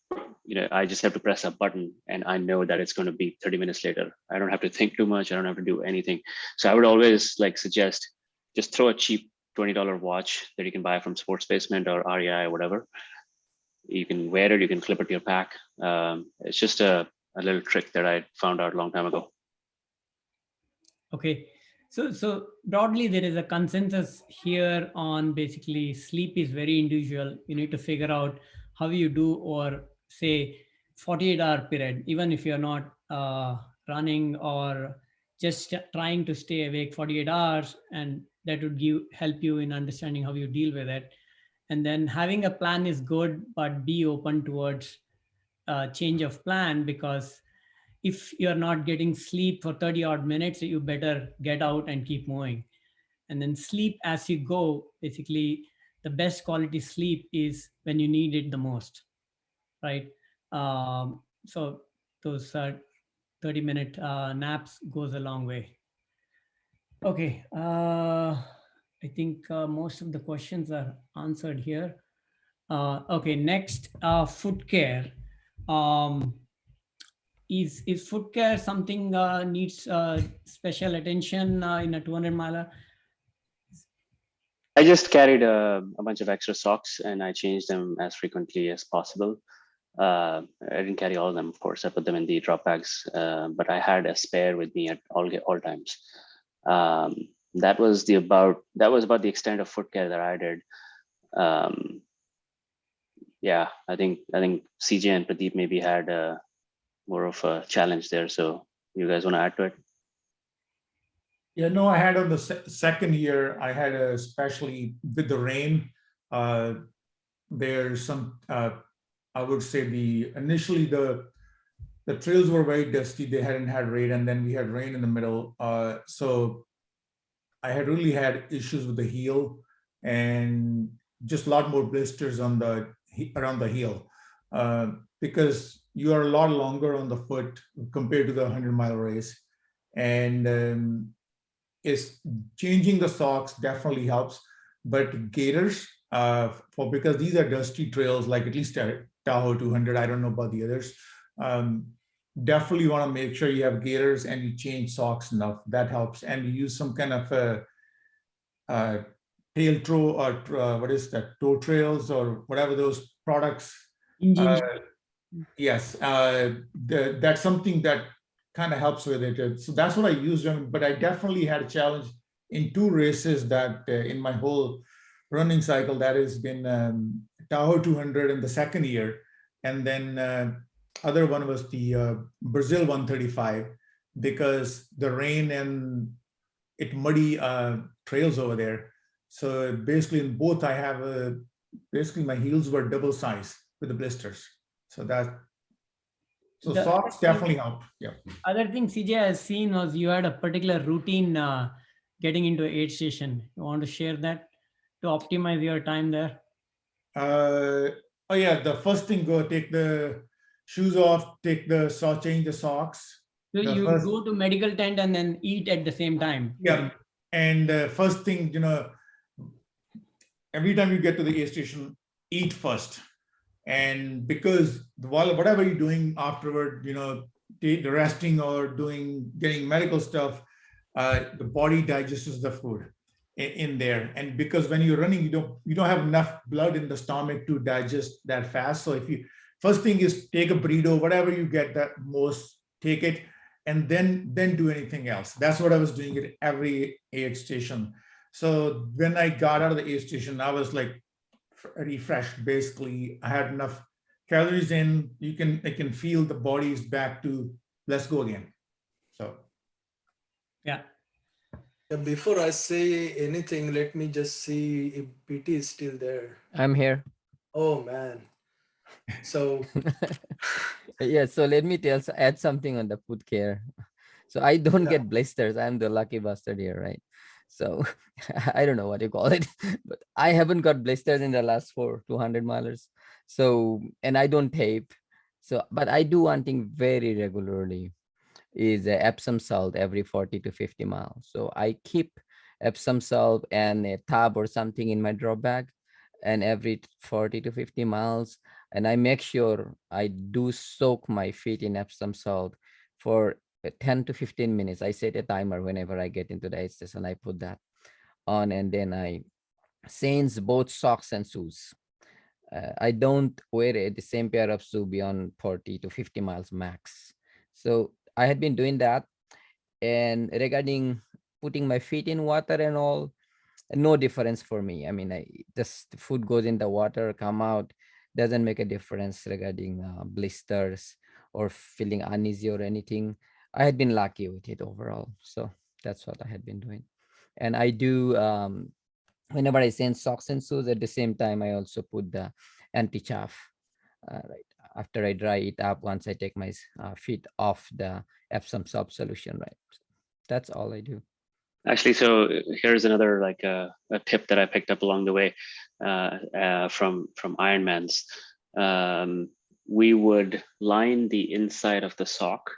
I just have to press a button and I know that it's going to be 30 minutes later. I don't have to think too much. I don't have to do anything. So I would always like suggest just throw a cheap $20 watch that you can buy from Sports Basement or REI or whatever. You can wear it, you can clip it to your pack. It's just a little trick that I found out a long time ago. Okay. So broadly, there is a consensus here on basically sleep is very individual. You need to figure out how you do, or say 48-hour period, even if you're not running or just trying to stay awake 48 hours, and that would help you in understanding how you deal with it. And then having a plan is good, but be open towards change of plan, because if you're not getting sleep for 30 odd minutes, you better get out and keep moving. And then sleep as you go. Basically, the best quality sleep is when you need it the most, right? So those 30-minute naps goes a long way. Okay. I think most of the questions are answered here. Okay, next, foot care. Um, is foot care something needs special attention in a 200 miler? I just carried a bunch of extra socks and I changed them as frequently as possible. I didn't carry all of them, of course. I put them in the drop bags, but I had a spare with me at all times. That was about the extent of foot care that I did. Yeah, I think CJ and Pradeep maybe had more of a challenge there. So you guys want to add to it? Yeah, no, I had on the second year, I had especially with the rain, there's some, I would say initially the trails were very dusty. They hadn't had rain, and then we had rain in the middle. So I had really had issues with the heel and just a lot more blisters on around the heel, because you are a lot longer on the foot compared to the 100-mile race. And is changing the socks definitely helps, but gaiters, because these are dusty trails, like at least at Tahoe 200, I don't know about the others. Definitely want to make sure you have gaiters and you change socks enough. That helps, and you use some kind of tail toe, or what is that, toe trails or whatever those products. Yes, that's something that kind of helps with it. So that's what I used on, but I definitely had a challenge in two races that in my whole running cycle, that has been Tahoe 200 in the second year. And then other one was the Brazil 135. because the rain and it muddy trails over there. So basically in both I have basically my heels were double size with the blisters. So The socks definitely help. Yeah. other thing CJ has seen was you had a particular routine getting into aid station. You want to share that to optimize your time there? Oh yeah, the first thing, go take the shoes off, take the change the socks. So The you first, go to medical tent and then eat at the same time. yeah, and first thing, every time you get to the aid station, eat first. And because while whatever you're doing afterward, resting or getting medical stuff, the body digests the food in there. And because when you're running, you don't have enough blood in the stomach to digest that fast. So if you first thing is take a burrito, whatever you get that most, take it, and then do anything else. That's what I was doing at every aid station. So when I got out of the aid station, I was like refreshed. Basically, I had enough calories in. I can feel the body is back to let's go again. So Yeah. Before I say anything, let me just see if BT is still there. I'm here. Oh man. So Yeah, so let me add something on the foot care. So I don't Yeah. get blisters. I'm the lucky bastard here, right? So I don't know what you call it, but I haven't got blisters in the last 200 milers. So, and I don't tape. So, but I do one thing very regularly is Epsom salt every 40 to 50 miles. So I keep Epsom salt and a tub or something in my draw bag, and every 40 to 50 miles, and I make sure I do soak my feet in Epsom salt for 10 to 15 minutes. I set a timer whenever I get into the aid station. I put that on, and then I change both socks and shoes. I don't wear the same pair of shoe beyond 40 to 50 miles max. So I had been doing that. And regarding putting my feet in water and all, no difference for me. I mean, just the food goes in the water, come out, doesn't make a difference regarding blisters or feeling uneasy or anything. I had been lucky with it overall. So that's what I had been doing. And I do, whenever I send socks and shoes, at the same time, I also put the anti-chaff, right? After I dry it up, once I take my feet off the Epsom salt solution, right? That's all I do. Actually, so here's another like a tip that I picked up along the way from Ironmans. We would line the inside of the sock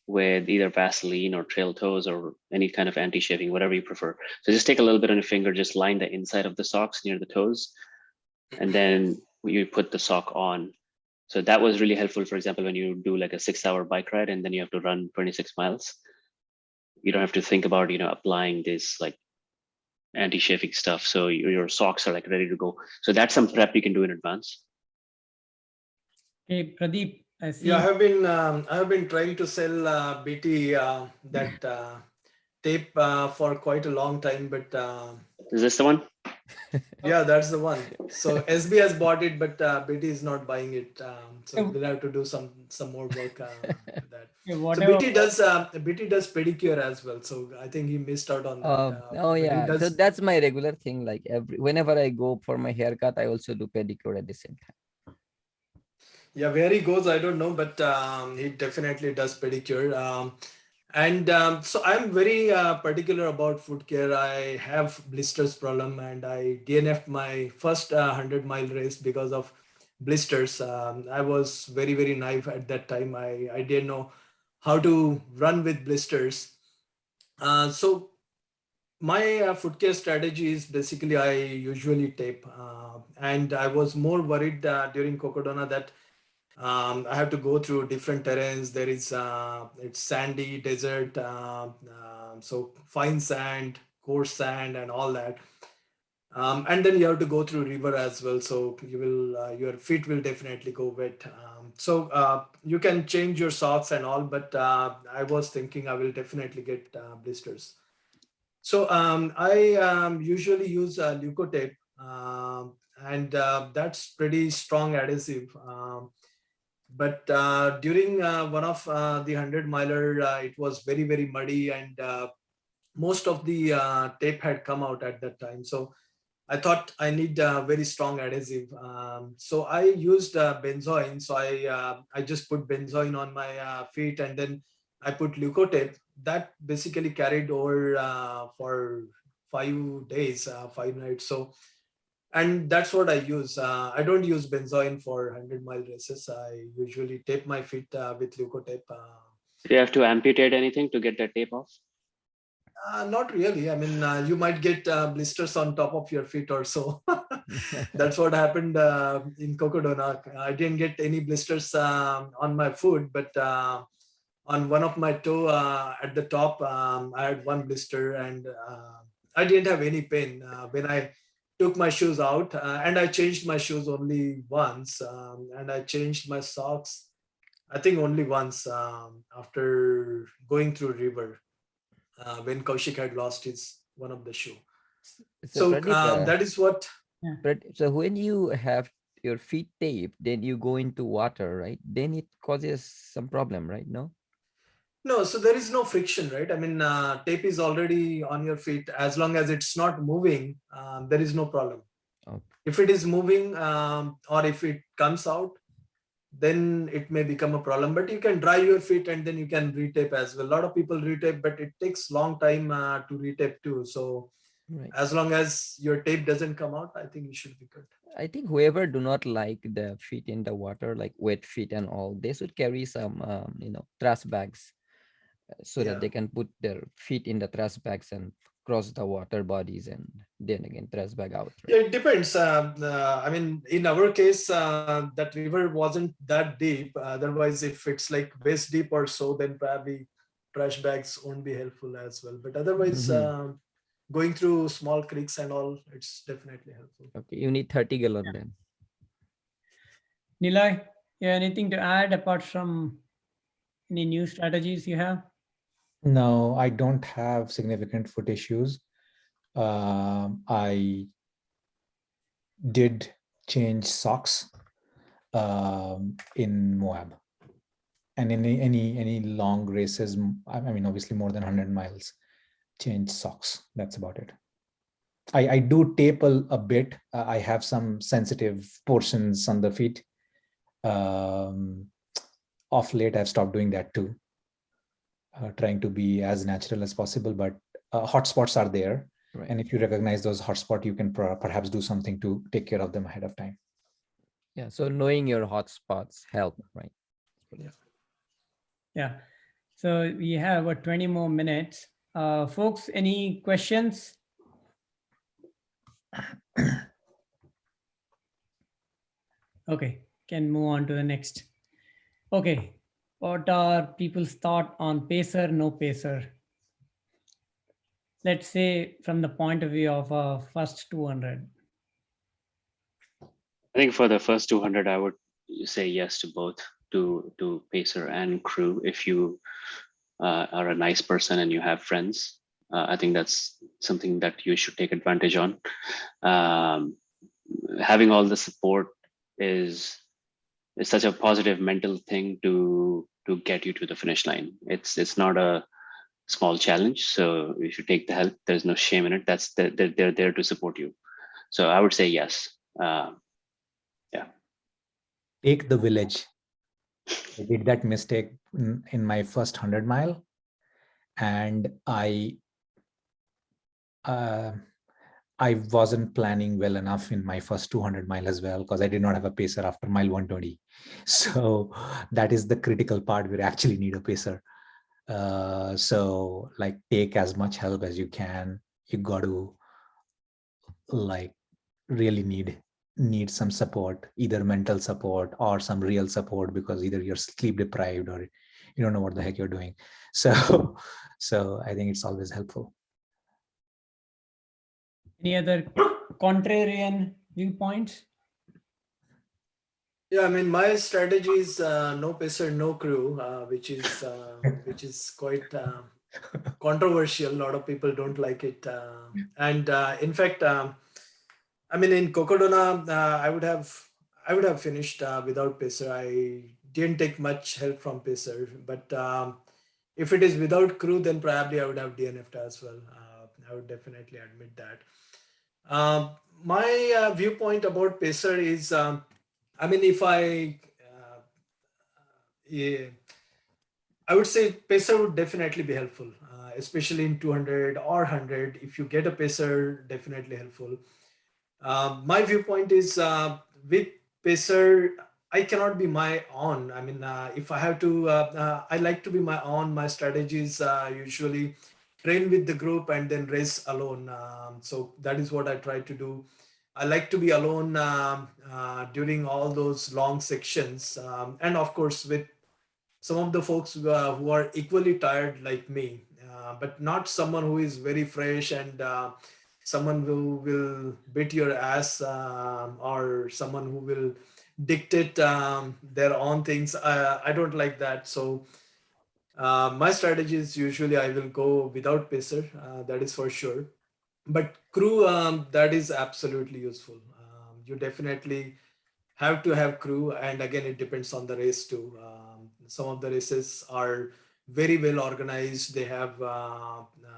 with either Vaseline or trail toes or any kind of anti-shaving, whatever you prefer. So just take a little bit on your finger, just line the inside of the socks near the toes, and then you put the sock on. So that was really helpful. For example, when you do like a 6-hour bike ride and then you have to run 26 miles, you don't have to think about, applying this like anti-chafing stuff. So your socks are like ready to go. So that's some prep you can do in advance. Okay, Pradeep, I see. Yeah, I have been trying to sell BT that tape for quite a long time, but Is this the one? yeah, that's the one. So SB has bought it, but BT is not buying it. So we'll have to do some more work with that. Okay, So whatever. BT does pedicure as well. So I think he missed out on that. Oh But he yeah, so does. that's my regular thing. Like whenever I go for my haircut, I also do pedicure at the same time. Yeah, where he goes, I don't know, but he definitely does pedicure. So I'm very particular about foot care. I have blisters problem, and I DNF'd my first 100-mile race because of blisters. I was very, very naive at that time. I didn't know how to run with blisters. So my foot care strategy is basically I usually tape. And I was more worried during Cocodona that I have to go through different terrains. There is it's sandy desert, so fine sand, coarse sand, and all that. And then you have to go through river as well. So you will your feet will definitely go wet. You can change your socks and all, but I was thinking I will definitely get blisters. So I usually use Leukotape, and that's pretty strong adhesive. But during one of the 100-miler, it was very, very muddy, and most of the tape had come out at that time. So I thought I need very strong adhesive. So I used benzoin. So I just put benzoin on my feet, and then I put leukotape. That basically carried over for 5 days, 5 nights. So, and that's what I use. I don't use benzoin for 100-mile races. I usually tape my feet with leukotape. Do you have to amputate anything to get that tape off? Not really. I mean, you might get blisters on top of your feet or so. That's what happened in Cocodona. I didn't get any blisters on my foot, but on one of my toe at the top, I had one blister, and I didn't have any pain when I took my shoes out. And I changed my shoes only once, and I changed my socks, I think only once after going through river. When Kaushik had lost his one of the shoe. So So Pradeep, that is what. so when you have your feet taped, then you go into water, right? Then it causes some problem, right? No? No, so there is no friction, right? I mean, tape is already on your feet. As long as it's not moving, there is no problem. Okay. If it is moving or if it comes out, then it may become a problem. But you can dry your feet and then you can retape as well. A lot of people retape, but it takes long time to retape too. So Right. as long as your tape doesn't come out, I think you should be good. I think whoever do not like the feet in the water, like wet feet and all, they should carry some, trash bags so that Yeah. they can put their feet in the trash bags and cross the water bodies and then again trash bag out. Right? Yeah, it depends. I mean, in our case, that river wasn't that deep. Otherwise, if it's like waist deep or so, then probably trash bags won't be helpful as well. But otherwise, Mhm. going through small creeks and all, it's definitely helpful. Okay, you need 30 gallon then. Niloy, you have anything to add apart from any new strategies you have? No, I don't have significant foot issues. I did change socks in Moab, and in any long races, I mean, obviously more than 100 miles, change socks. That's about it. I do tape a bit. I have some sensitive portions on the feet. Off late, I've stopped doing that too. Trying to be as natural as possible, but hotspots are there. Right. And if you recognize those hotspots, you can perhaps do something to take care of them ahead of time. Yeah. So knowing your hotspots help, right? Yeah. Yeah. So we have about 20 more minutes. Folks, any questions? Okay, can move on to the next. Okay, what are people's thought on pacer, no pacer? Let's say from the point of view of first 200. I think for the first 200, I would say yes to both, to pacer and crew. If you are a nice person and you have friends, I think that's something that you should take advantage on. Having all the support is such a positive mental thing to get you to the finish line. It's not a small challenge, so you should take the help. There's no shame in it. They're there to support you. So I would say yes. Take the village. I did that mistake in my first 100 mile, and I wasn't planning well enough in my first 200 mile as well, because I did not have a pacer after mile 120. So that is the critical part where you actually need a pacer. So like, take as much help as you can. You got to like really need some support, either mental support or some real support, because either you're sleep deprived or you don't know what the heck you're doing. So I think it's always helpful. Any other contrarian viewpoints? Yeah, I mean, my strategy is no pacer, no crew, which is quite controversial. A lot of people don't like it, and in fact, I mean, in Cocodona, I would have finished without pacer. I didn't take much help from pacer. But if it is without crew, then probably I would have DNF'd as well. I would definitely admit that. My viewpoint about pacer is, I mean, if yeah, I would say pacer would definitely be helpful, especially in 200 or 100. If you get a pacer, definitely helpful. My viewpoint is, with pacer, I cannot be my own. I mean, if I have to, I like to be my own. My strategies usually train with the group and then race alone. So that is what I try to do. I like to be alone during all those long sections, and of course with some of the folks who are equally tired like me, but not someone who is very fresh and someone who will beat your ass, or someone who will dictate their own things. I don't like that. So my strategy is usually I will go without pacer, that is for sure. But crew, that is absolutely useful. You definitely have to have crew, and again it depends on the race too. Some of the races are very well organized. They have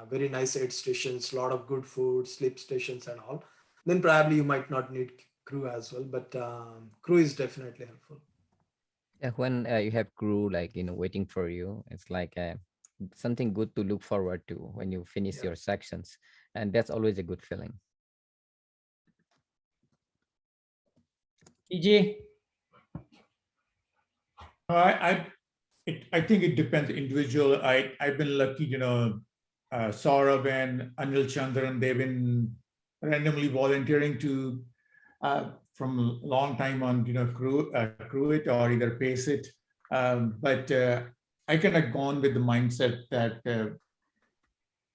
very nice aid stations, a lot of good food, sleep stations and all. Then probably you might not need crew as well, but crew is definitely helpful. Yeah, when you have crew like waiting for you, it's like something good to look forward to when you finish Yeah. your sections, and that's always a good feeling. TJ, I think it depends individual. I've been lucky, Saurabh and Anil Chandran, they've been randomly volunteering to from a long time on, crew it or either pace it. But I kind of gone with the mindset that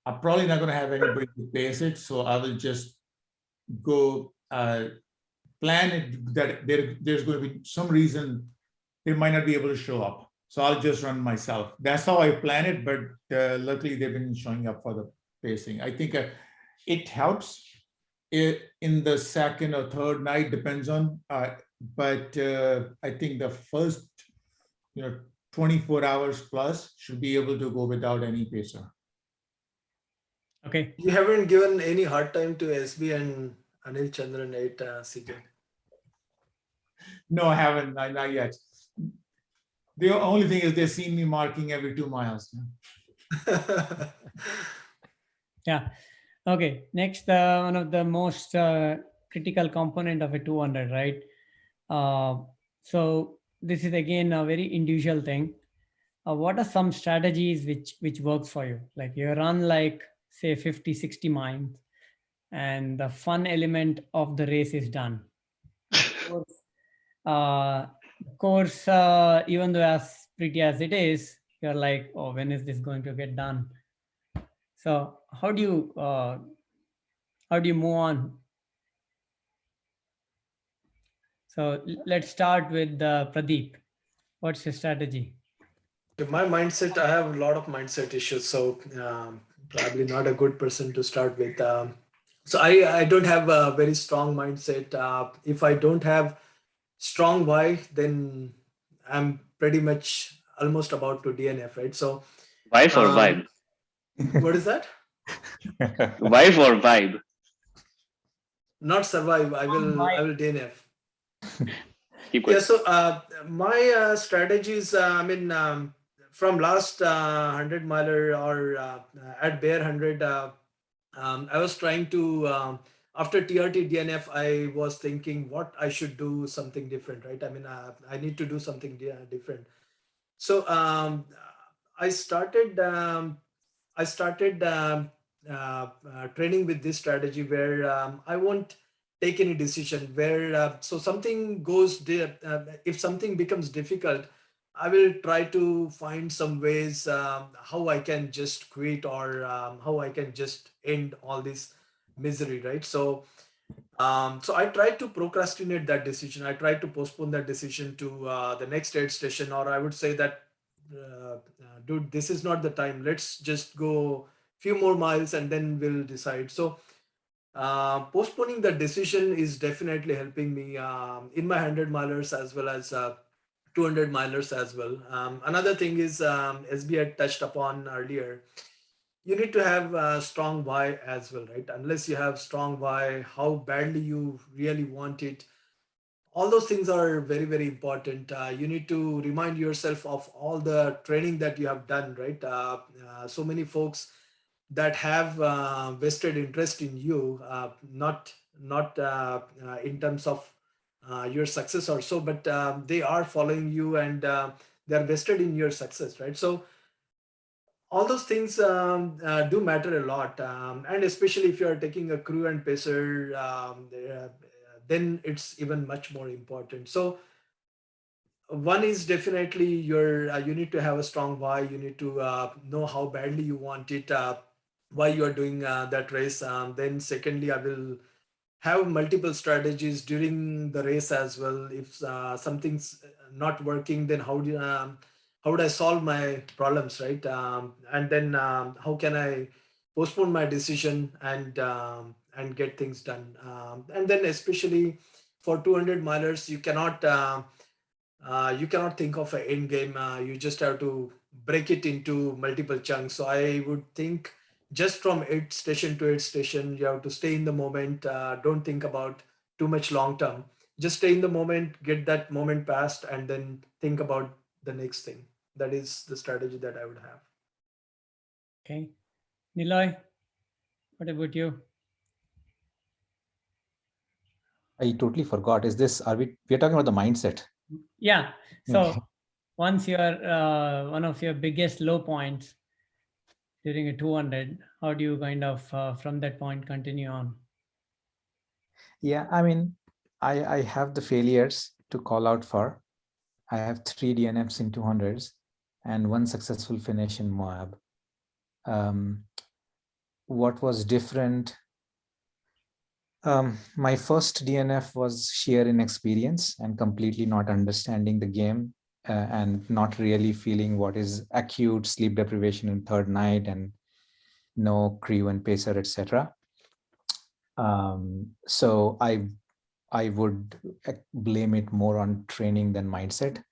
I'm probably not going to have anybody to pace it, so I will just go plan it that there's going to be some reason they might not be able to show up. So I'll just run myself. That's how I plan it. But luckily, they've been showing up for the pacing. I think it helps in the second or third night, depends on. But I think the first, 24 hours plus should be able to go without any pacer. okay. You haven't given any hard time to SB and Anil Chandran 8, CJ. No, I haven't. Not yet. The only thing is they've seen me marking every 2 miles. Yeah. Okay. Next, one of the most critical component of a 200, right? So this is again a very individual thing. What are some strategies which works for you? Like you run like say 50, 60 miles, and the fun element of the race is done. Of course, even though as pretty as it is, you're like, oh, when is this going to get done? So how do you move on? So let's start with Pradeep. What's your strategy? My mindset, I have a lot of mindset issues, so probably not a good person to start with. So I don't have a very strong mindset. If I don't have strong why, then I'm pretty much almost about to DNF, right? So Wife or vibe? what is that? Wife or vibe? Not survive. I Why? will DNF. Keep Yeah. going. So my strategies. I mean, from last 100 miler or at Bear 100, I was trying to after TRT DNF, I was thinking what I should do something different, right? I mean, I need to do something different. So I started. I started training with this strategy where I won't take any decision. Where so something goes, if something becomes difficult, I will try to find some ways how I can just quit or how I can just end all this misery, right? So so I tried to procrastinate that decision. I tried to postpone that decision to the next aid station, or I would say that, dude, this is not the time. Let's just go few more miles and then we'll decide. So postponing the decision is definitely helping me in my 100 milers as well as 200 milers as well. Another thing is, as we had touched upon earlier, you need to have a strong why as well, right? Unless you have strong why, how badly you really want it, all those things are very, very important. You need to remind yourself of all the training that you have done, right? So many folks that have vested interest in you, not in terms of your success or so, but they are following you, and they are vested in your success, right? So all those things do matter a lot, and especially if you are taking a crew and pacer, then it's even much more important. So one is definitely your, you need to have a strong why. You need to know how badly you want it, why you are doing that race. Then secondly, I will have multiple strategies during the race as well. If something's not working, then how would I solve my problems, right? And then how can I postpone my decision and get things done? And then especially for 200 milers, you cannot think of an end game. You just have to break it into multiple chunks. So I would think just from aid station to aid station, you have to stay in the moment. Don't think about too much long term. Just stay in the moment, get that moment passed, and then think about the next thing. That is the strategy that I would have. Okay. Niloy, what about you? I totally forgot. Is this, we're talking about the mindset? Yeah. Okay. So once your one of your biggest low points during a 200, how do you kind of from that point continue on? Yeah, I mean, I have the failures to call out for. I have 3 DNFs in 200s and 1 successful finish in Moab. What was different? My first DNF was sheer inexperience and completely not understanding the game, and not really feeling what is acute sleep deprivation in third night and no crew and pacer, etc. So I would blame it more on training than mindset.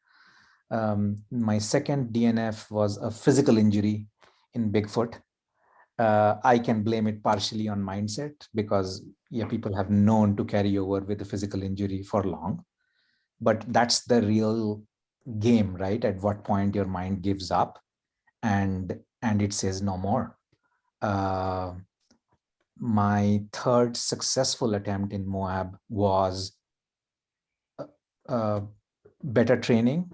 My second DNF was a physical injury in Bigfoot. I can blame it partially on mindset because people have known to carry over with a physical injury for long. But that's the real game, right? At what point your mind gives up and it says no more. My third successful attempt in Moab was better training,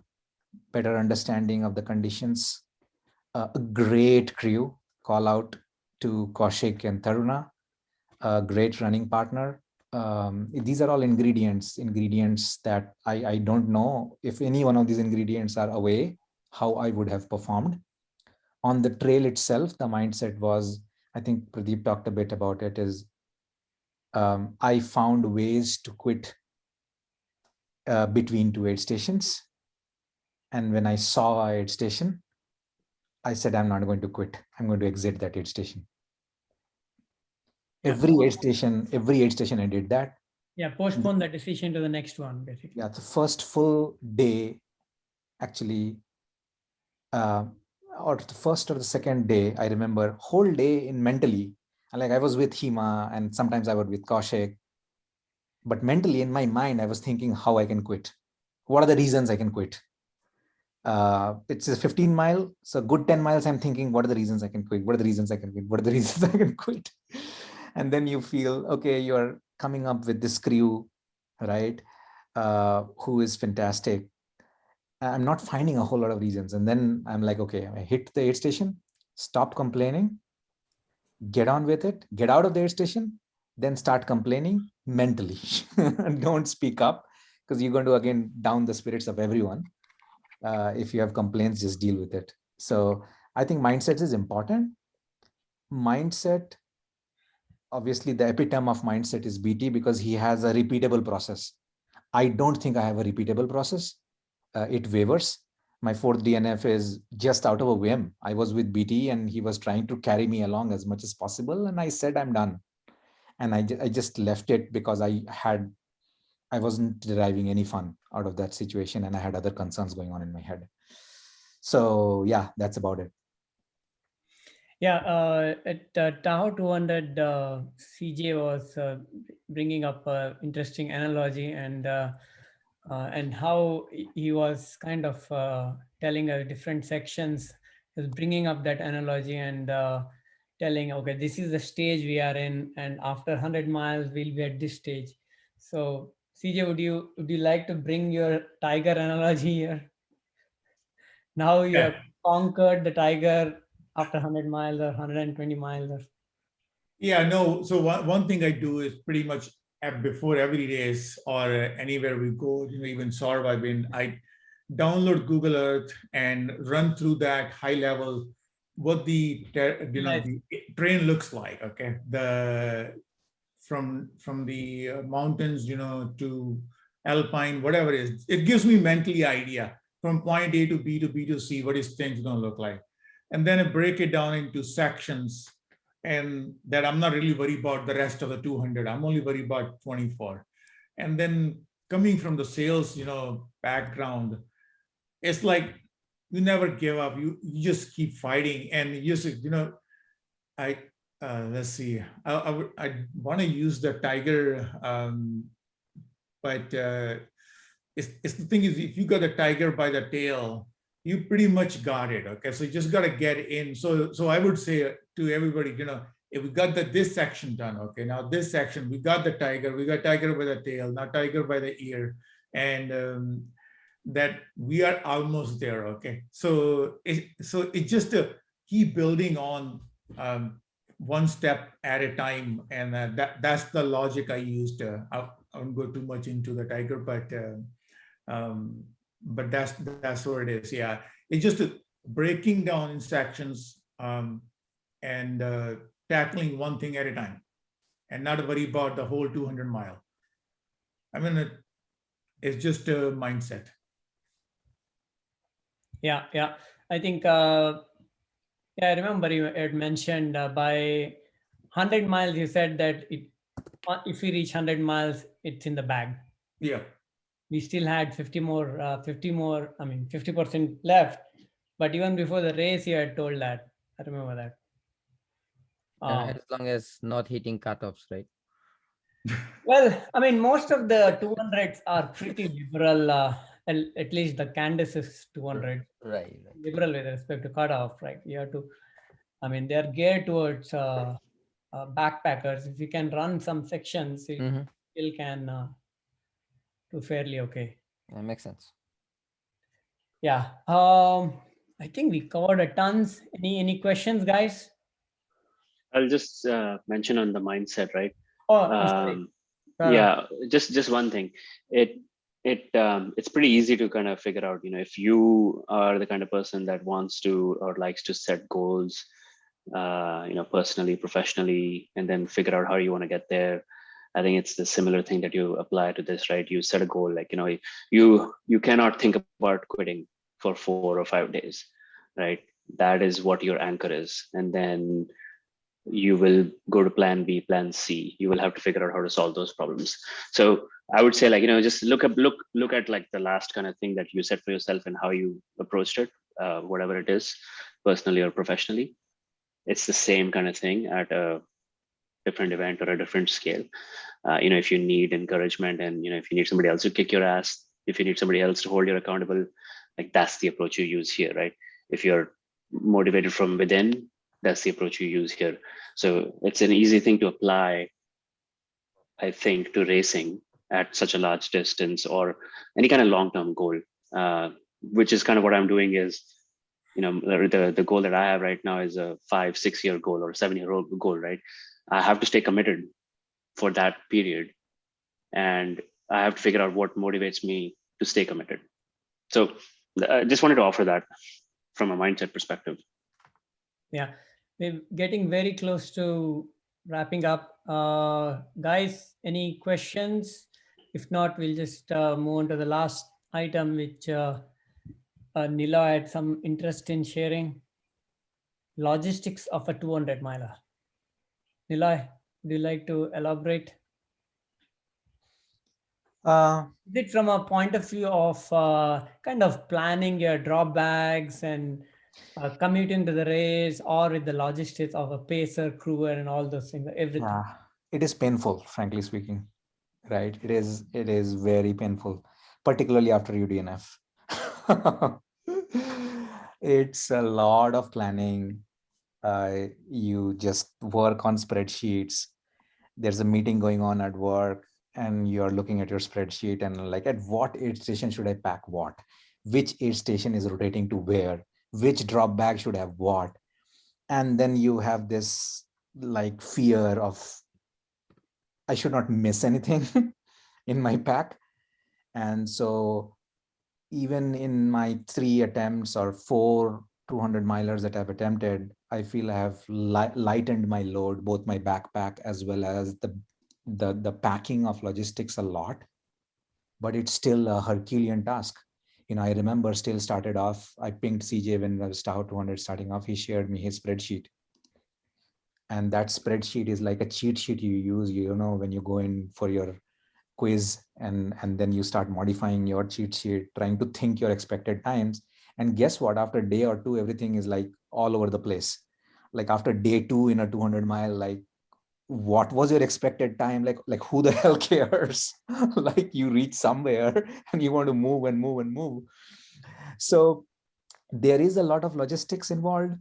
better understanding of the conditions, a great crew. Call out to Kaushik and Taruna, a great running partner. These are all ingredients that I don't know if any one of these ingredients are away, how I would have performed. On the trail itself, the mindset was, I think Pradeep talked a bit about it, is I found ways to quit between 2 aid stations. And when I saw a aid station, I said, I'm not going to quit. I'm going to exit that aid station. Every aid station I did that. Yeah, postpone the decision to the next one, basically. Yeah, the first full day, actually, or the first or the second day, I remember whole day in mentally, like I was with Hima and sometimes I was with Kaushik, but mentally in my mind, I was thinking how I can quit. What are the reasons I can quit? It's a 15 mile, so good 10 miles. I'm thinking, what are the reasons I can quit? What are the reasons I can quit? What are the reasons I can quit? And then you feel, okay, you're coming up with this crew, right? Who is fantastic. I'm not finding a whole lot of reasons. And then I'm like, okay, I hit the aid station, stop complaining, get on with it, get out of the aid station, then start complaining mentally. Don't speak up because you're going to, again, down the spirits of everyone. If you have complaints, just deal with it. So I think mindset is important. Mindset, obviously the epitome of mindset is BT because he has a repeatable process. I don't think I have a repeatable process. It wavers. My fourth DNF is just out of a whim. I was with BT and he was trying to carry me along as much as possible. And I said, I'm done. And I just left it because I had I wasn't deriving any fun out of that situation, and I had other concerns going on in my head. So yeah, that's about it. Yeah, at Tahoe 200, CJ was bringing up an interesting analogy, and how he was kind of telling us different sections. He was bringing up that analogy and telling, okay, this is the stage we are in, and after 100 miles, we'll be at this stage. So, CJ, would you like to bring your tiger analogy here? Now you Yeah. have conquered the tiger after 100 miles or 120 miles. Or... Yeah, no. So one thing I do is pretty much before every race or anywhere we go, even Saurabh, I download Google Earth and run through that high level what Nice. the terrain looks like. Okay, the from the mountains, to alpine, whatever it is. It gives me mentally idea from point A to B to B to C what is things going to look like, and then I break it down into sections, and that I'm not really worried about the rest of the 200. I'm only worried about 24. And then coming from the sales, background, it's like you never give up. You just keep fighting, and you just, I let's see. I want to use the tiger, but it's the thing is, if you got a tiger by the tail, you pretty much got it. Okay, so you just got to get in. So I would say to everybody, if we got this section done, okay, now this section we got we got tiger by the tail, now tiger by the ear, and that we are almost there. Okay, so it's just to keep building on, one step at a time, and that's the logic I used. I won't go too much into the tiger, but that's what it is. Yeah, it's just breaking down in sections, and tackling one thing at a time, and not worry about the whole 200 mile. I mean, it's just a mindset. Yeah. I think, I remember you had mentioned by 100 miles, you said that if we reach 100 miles, it's in the bag. Yeah. We still had 50 more, 50% left. But even before the race, you had told that. I remember that. As long as not hitting cutoffs, right? Well, most of the 200s are pretty liberal, at least the Candace's 200. Right. Liberal with respect to cutoff, right? You have to, they're geared towards backpackers. If you can run some sections, you still can do fairly okay. That makes sense. Yeah. I think we covered a tons. Any questions, guys? I'll just mention on the mindset, right? Oh, I'm sorry. Yeah, just one thing. It's pretty easy to kind of figure out, if you are the kind of person that wants to or likes to set goals, personally, professionally, and then figure out how you want to get there. I think it's the similar thing that you apply to this, right? You set a goal, like, you cannot think about quitting for 4 or 5 days, right? That is what your anchor is. And then you will go to plan B, plan C. You will have to figure out how to solve those problems. So I would say, like, just look at like the last kind of thing that you set for yourself and how you approached it, whatever it is, personally or professionally. It's the same kind of thing at a different event or a different scale. If you need encouragement, and if you need somebody else to kick your ass, if you need somebody else to hold you accountable, like, that's the approach you use here, right? If you're motivated from within, that's the approach you use here. So it's an easy thing to apply, I think, to racing at such a large distance or any kind of long-term goal, which is kind of what I'm doing. Is, the goal that I have right now is a 5-6 year goal or 7-year goal, right? I have to stay committed for that period, and I have to figure out what motivates me to stay committed. So I just wanted to offer that from a mindset perspective. Yeah, we're getting very close to wrapping up. Guys, any questions? If not, we'll just move on to the last item, which Niloy had some interest in sharing. Logistics of a 200 miler. Niloy, would you like to elaborate? Is it from a point of view of kind of planning your drop bags and commuting to the race, or with the logistics of a pacer, crewer, and all those things, everything? Yeah, it is painful, frankly speaking, right? It is very painful, particularly after UDNF. It's a lot of planning. You just work on spreadsheets. There's a meeting going on at work, and you're looking at your spreadsheet and like, at what aid station should I pack what? Which aid station is rotating to where? Which drop bag should have what? And then you have this like fear of, I should not miss anything in my pack. And so even in my 3 attempts or 4 200 milers that I've attempted, I feel I have lightened my load, both my backpack as well as the packing of logistics a lot. But it's still a Herculean task. I remember still started off, I pinged CJ when I was Tahoe 200 starting off. He shared me his spreadsheet. And that spreadsheet is like a cheat sheet you use, when you go in for your quiz, and then you start modifying your cheat sheet, trying to think your expected times. And guess what? After day or two, everything is like all over the place. Like after day 2 in a 200 mile, like, what was your expected time? Like who the hell cares? Like you reach somewhere and you want to move and move and move. So there is a lot of logistics involved.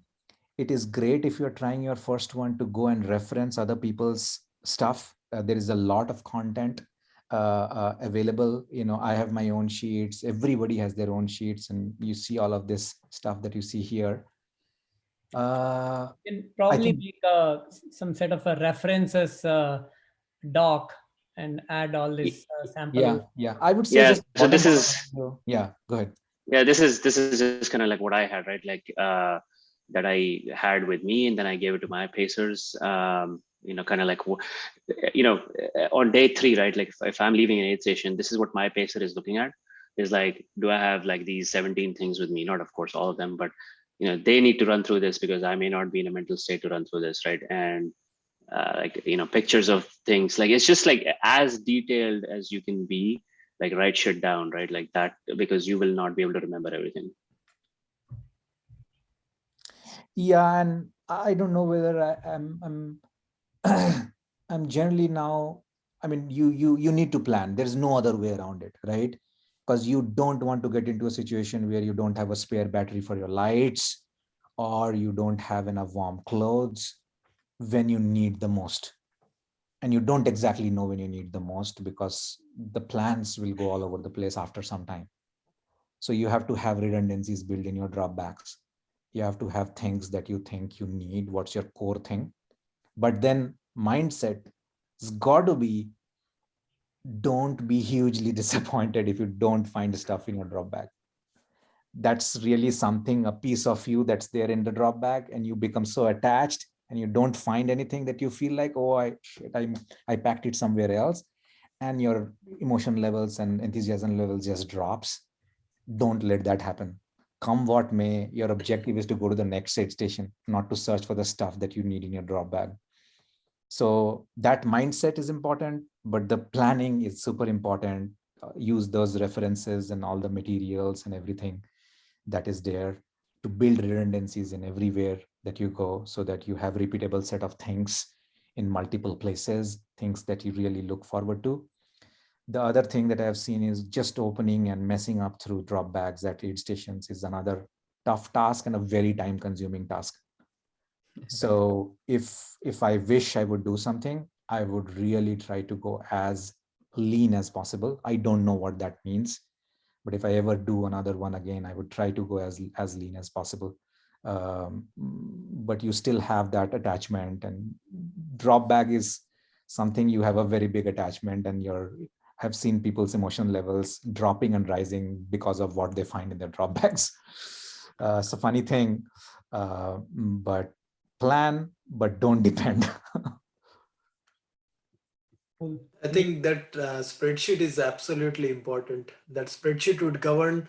It is great if you're trying your first one to go and reference other people's stuff. There is a lot of content available. I have my own sheets. Everybody has their own sheets, and you see all of this stuff that you see here. You can I probably think, make some sort of a references doc and add all this sample. yeah. I would say Yeah. just So bottom this of is, the video. Yeah, go ahead. yeah, this is just kind of like what I had, right? Like that I had with me, and then I gave it to my pacers. Kind of like, on day 3, right? Like if I'm leaving an aid station, this is what my pacer is looking at. Is like, do I have like these 17 things with me? Not, of course, all of them, but they need to run through this because I may not be in a mental state to run through this, right? And like pictures of things, like it's just like as detailed as you can be, like write shit down, right? Like that, because you will not be able to remember everything. Yeah, and I don't know whether I'm generally now, I mean, you need to plan. There's no other way around it, right? Because you don't want to get into a situation where you don't have a spare battery for your lights, or you don't have enough warm clothes when you need the most. And you don't exactly know when you need the most, because the plans will go all over the place after some time. So you have to have redundancies built in your dropbacks. You have to have things that you think you need. What's your core thing? But then mindset has got to be, don't be hugely disappointed if you don't find stuff in your drop bag. That's really something, a piece of you that's there in the drop bag, and you become so attached and you don't find anything, that you feel like, oh, I packed it somewhere else, and your emotion levels and enthusiasm levels just drops. Don't let that happen. Come what may, your objective is to go to the next aid station, not to search for the stuff that you need in your drop bag. So that mindset is important, but the planning is super important. Use those references and all the materials and everything that is there to build redundancies in everywhere that you go, so that you have repeatable set of things in multiple places, things that you really look forward to. The other thing that I've seen is just opening and messing up through drop bags at aid stations is another tough task and a very time consuming task. So if I wish I would do something, I would really try to go as lean as possible. I don't know what that means, but if I ever do another one again, I would try to go as lean as possible. But you still have that attachment, and drop bag is something you have a very big attachment, and have seen people's emotion levels dropping and rising because of what they find in their drop bags. It's a funny thing, but plan, but don't depend. Cool. I think that spreadsheet is absolutely important. That spreadsheet would govern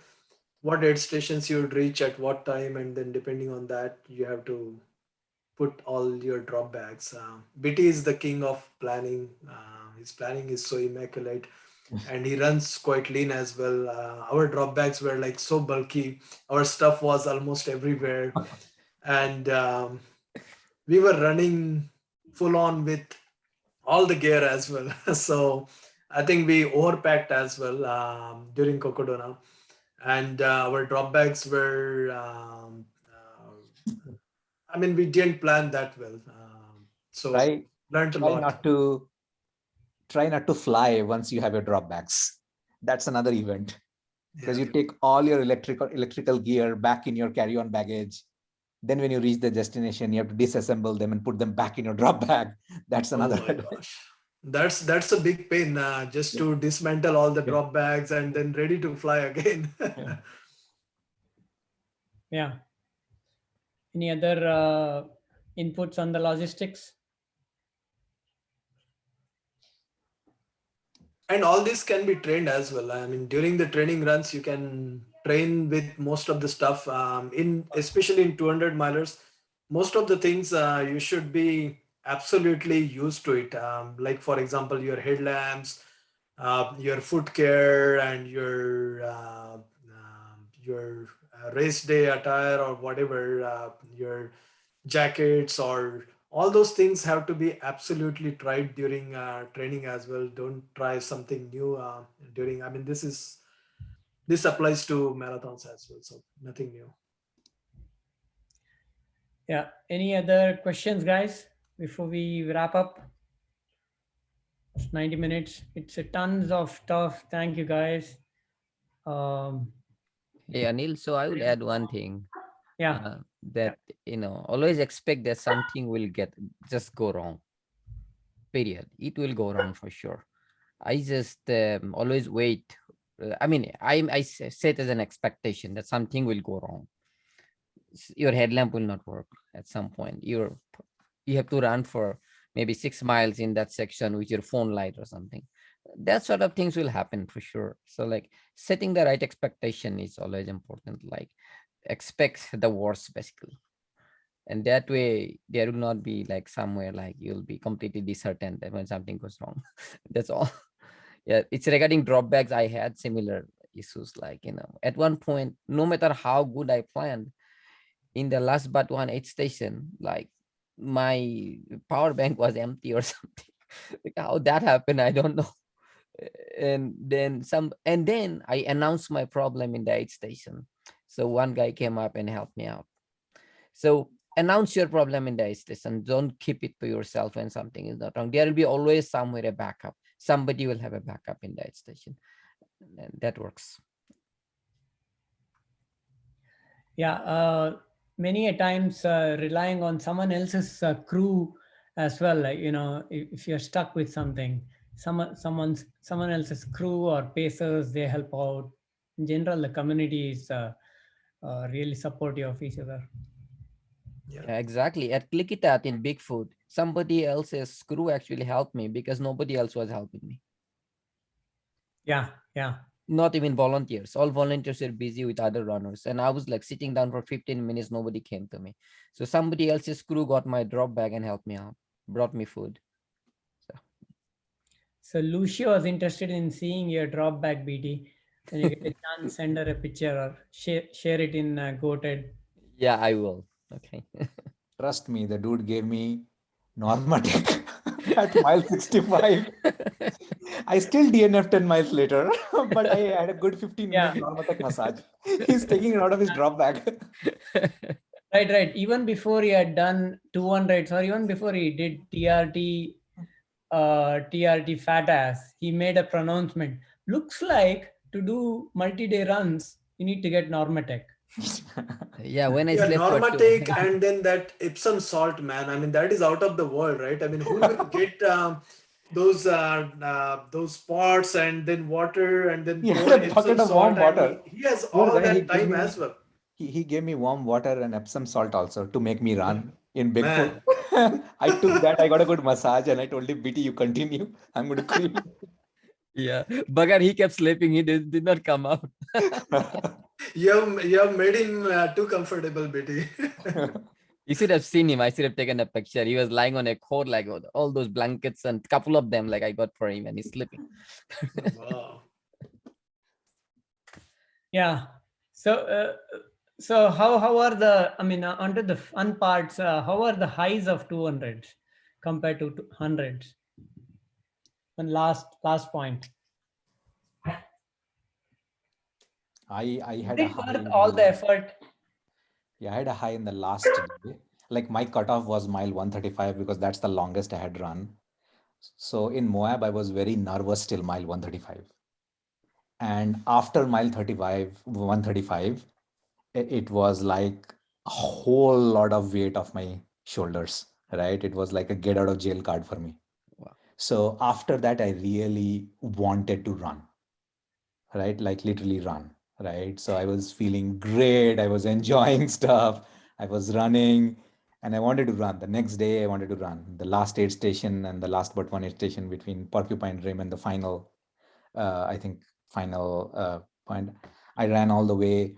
what aid stations you would reach at what time, and then depending on that, you have to put all your drop bags. BT is the king of planning. His planning is so immaculate. and he runs quite lean as well. Our drop bags were like so bulky. Our stuff was almost everywhere, and we were running full on with all the gear as well. So I think we overpacked as well during Cocodona, and our drop bags were. I mean, we didn't plan that well, so Try learned a try lot. not to try not to fly once you have your dropbacks. That's another event because Yeah. you take all your electrical gear back in your carry-on baggage. Then when you reach the destination, you have to disassemble them and put them back in your drop bag. That's Oh another my gosh. That's a big pain just to dismantle all the yeah. drop bags and then ready to fly again. Yeah. Yeah. Any other inputs on the logistics? And all this can be trained as well. I mean, during the training runs, you can train with most of the stuff. In especially in 200 milers, most of the things you should be absolutely used to it. Like for example, your headlamps, your foot care, and your race day attire or whatever, your jackets or all those things have to be absolutely tried during training as well. Don't try something new during. I mean, this applies to marathons as well, so nothing new. Yeah. Any other questions, guys, before we wrap up? It's 90 minutes. It's a tons of stuff. Thank you, guys. Um, Hey, Anil, so I would add one thing yeah. that, always expect that something will just go wrong. Period. It will go wrong for sure. I just always wait. I mean, I set as an expectation that something will go wrong. Your headlamp will not work at some point. You have to run for maybe 6 miles in that section with your phone light or something. That sort of things will happen for sure. So like setting the right expectation is always important. Like expect the worst basically. And that way there will not be like somewhere like you'll be completely disheartened that when something goes wrong. That's all. Yeah, it's regarding dropbacks. I had similar issues. Like, at one point, no matter how good I planned, in the last but one aid station, like my power bank was empty or something. Like how that happened, I don't know. And then I announced my problem in the aid station. So one guy came up and helped me out. So announce your problem in the aid station. Don't keep it to yourself when something is not wrong. There will be always somewhere a backup. Somebody will have a backup in the aid station. And that works. Yeah. Many a times relying on someone else's crew as well. Like, if you're stuck with something, someone else's crew or pacers, they help out. In general, the community is really supportive of each other. Yeah, exactly. At Clickitat in Bigfoot, somebody else's crew actually helped me because nobody else was helping me. Yeah. Not even volunteers. All volunteers were busy with other runners. And I was like sitting down for 15 minutes, nobody came to me. So somebody else's crew got my drop bag and helped me out, brought me food. So Lucia was interested in seeing your drop back, BT. When you get a chance, send her a picture or share it in Goated. Yeah, I will. Okay. Trust me, the dude gave me Normatec at mile 65. I still DNF'd 10 miles later, but I had a good 15-minute Normatec massage. He's taking it out of his drop bag. Right. Even before he had done 200, or even before he did TRT fat ass, he made a pronouncement. Looks like to do multi-day runs, you need to get Normatec. Yeah, when I Yeah, slept for Normatec and then that Epsom salt, man. I mean, that is out of the world, right? I mean, who will get those pots and then water and then He pour had a Epsom bucket of warm salt, and water. he has Poor all guy, that time as well. he gave me warm water and Epsom salt also to make me run in Man. Bigfoot. I took that, I got a good massage, and I told him, BT, you continue. I'm going to clean. Yeah, Bagar, he kept sleeping. He did not come out. You have made him too comfortable, Betty. You should have seen him. I should have taken a picture. He was lying on a cot, like all those blankets and couple of them, like I got for him, and he's sleeping. Wow. Yeah. So how are the, I mean, onto the fun parts, how are the highs of 200 compared to 100? And last point. I had Is a it high worth in all the the, effort? yeah, I had a high in the last day. Like my cutoff was mile 135 because that's the longest I had run. So in Moab, I was very nervous till mile 135. And after mile 35, 135, it was like a whole lot of weight off my shoulders, right? It was like a get out of jail card for me. Wow. So after that, I really wanted to run, right? Like literally run, right? So I was feeling great. I was enjoying stuff. I was running and I wanted to run. The next day, I wanted to run. The last aid station and the last but one aid station between Porcupine Rim and the final, I think, final point. I ran all the way.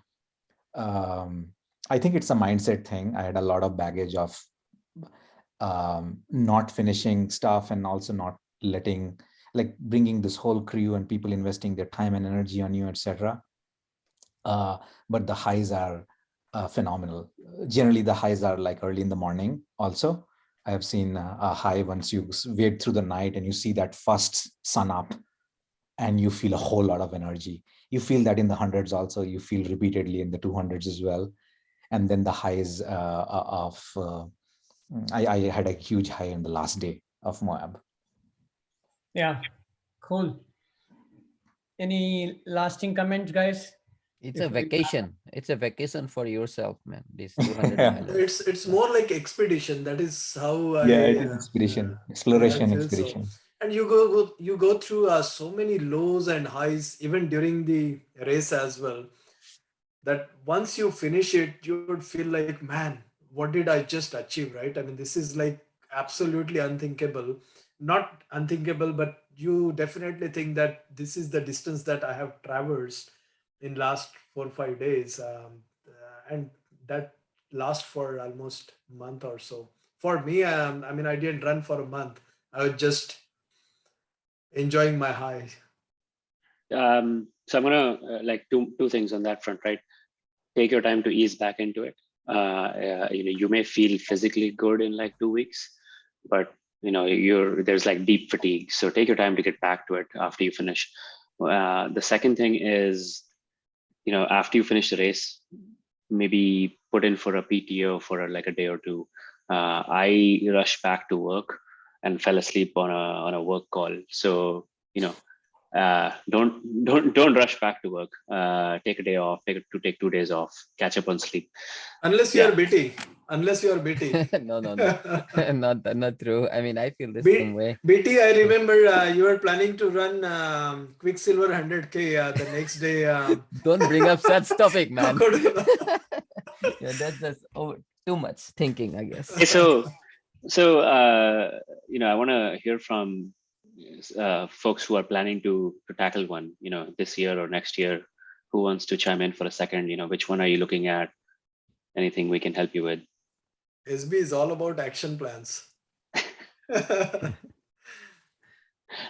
I think it's a mindset thing. I had a lot of baggage of not finishing stuff and also not letting, like bringing this whole crew and people investing their time and energy on you, etc. But the highs are phenomenal. Generally, the highs are like early in the morning. Also, I have seen a high once you wait through the night and you see that first sun up, and you feel a whole lot of energy. You feel that in the hundreds also. You feel repeatedly in the 200s as well. And then the highs I had a huge high in the last day of Moab. Yeah, cool. Any lasting comments, guys? It's a Before we vacation. It's a vacation for yourself, man. This 200 Yeah, milers. It's more like expedition. That is how it I is expedition, I exploration, feel so. expedition. And you go through so many lows and highs even during the race as well, that once you finish it, you would feel like, man, what did I just achieve, right? I mean, this is like absolutely unthinkable. Not unthinkable, but you definitely think that this is the distance that I have traversed in last 4 or 5 days, and that lasts for almost a month or so. For me, I mean, I didn't run for a month. I was just enjoying my high. So I'm gonna like two things on that front, right? Take your time to ease back into it. You may feel physically good in like 2 weeks, but there's like deep fatigue. So take your time to get back to it after you finish. The second thing is, after you finish the race, maybe put in for a PTO for like a day or two. I rushed back to work and fell asleep on a work call. So don't rush back to work. Take a day off. Take 2 days off. Catch up on sleep. Unless you Yeah. are BT. Unless you are BT. No, not true. I mean, I feel the same way. BT, I remember you were planning to run Quicksilver 100K the next day. Don't bring up such topic, man. Crocodile. Yeah, that's just too much thinking, I guess. Okay, so I want to hear from folks who are planning to tackle one, this year or next year. Who wants to chime in for a second? Which one are you looking at? Anything we can help you with? SB is all about action plans. I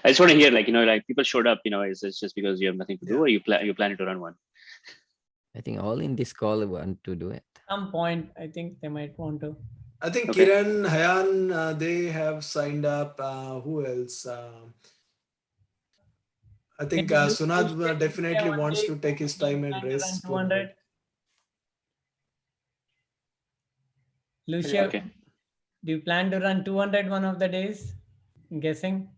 just want to hear, like people showed up. Is it just because you have nothing to do, or you're planning to run one? I think all in this call want to do it. Some point, I think they might want to. I think Okay. Kiran, Hayan, they have signed up. Who else? I think Can you Sunad do definitely one wants day? to take his time and Plan to run race 200. Lucia, Okay. do you plan to run 200 one of the days? I'm guessing.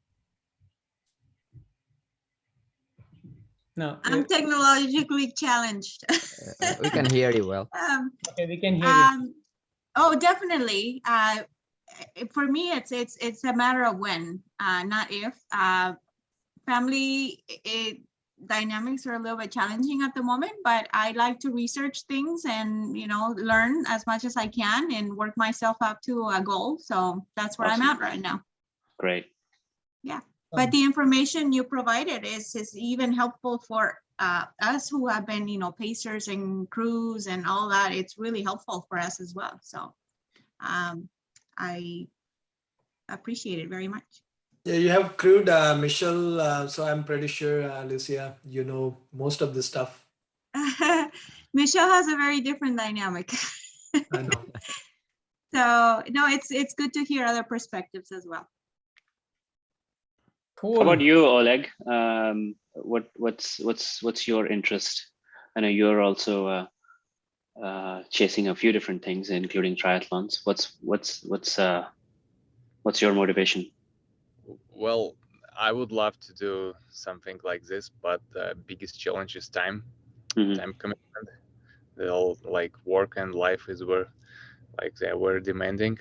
No. I'm technologically challenged. We can hear you well. Okay, we can hear you. Oh, definitely. For me, it's a matter of when, not if. Family dynamics are a little bit challenging at the moment, but I like to research things and learn as much as I can and work myself up to a goal. So that's where Awesome. I'm at right now. Great. Yeah. But the information you provided is even helpful for us who have been, pacers and crews and all that. It's really helpful for us as well. So I appreciate it very much. Yeah, you have crewed Michelle, so I'm pretty sure, Lucia, you know most of the stuff. Michelle has a very different dynamic. I know. So no, it's good to hear other perspectives as well. Cool. How about you, Oleg? What's your interest? I know you're also chasing a few different things, including triathlons. What's your motivation? Well, I would love to do something like this, but the biggest challenge is time. Mhm. Time commitment. The whole like work and life is where like they were demanding.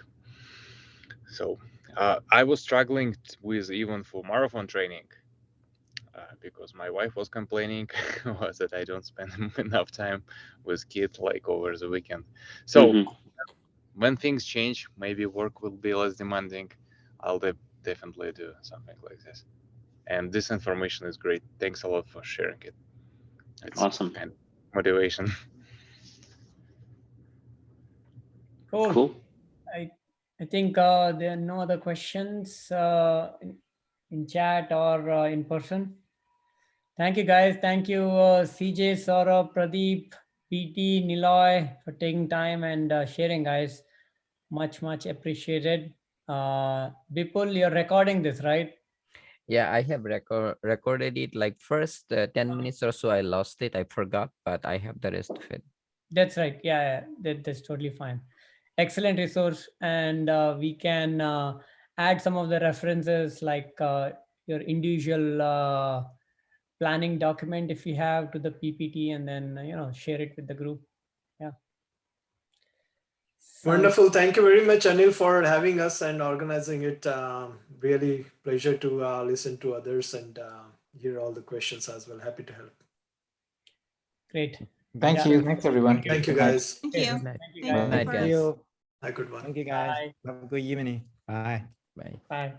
So I was struggling with even for marathon training because my wife was complaining was that I don't spend enough time with kids like over the weekend. So Mhm. when things change, maybe work will be less demanding. I'll definitely do something like this. And this information is great. Thanks a lot for sharing it. It's Awesome. kind of motivation. Cool. Cool. I think there are no other questions in chat or in person. Thank you, guys. Thank you, CJ, Saurabh, Pradeep, PT, Niloy, for taking time and sharing, guys. Much appreciated. Bipul, you're recording this, right? Yeah, I have recorded it like first 10 minutes or so. I lost it. I forgot, but I have the rest of it. That's right. Yeah, that's totally fine. Excellent resource, and we can add some of the references like your individual planning document if you have to the PPT, and then share it with the group. Yeah. Wonderful. Thank you very much, Anil, for having us and organizing it. Really pleasure to listen to others and hear all the questions as well. Happy to help. Great. Thank Yeah. you. Thanks, everyone. Thank you, Good night. guys. Thank Okay. you. Good night. Thank you, Thank guys. Good night, for- guys. you. A good one. Thank you, guys. Bye. Have a good evening. Bye. Bye. Bye.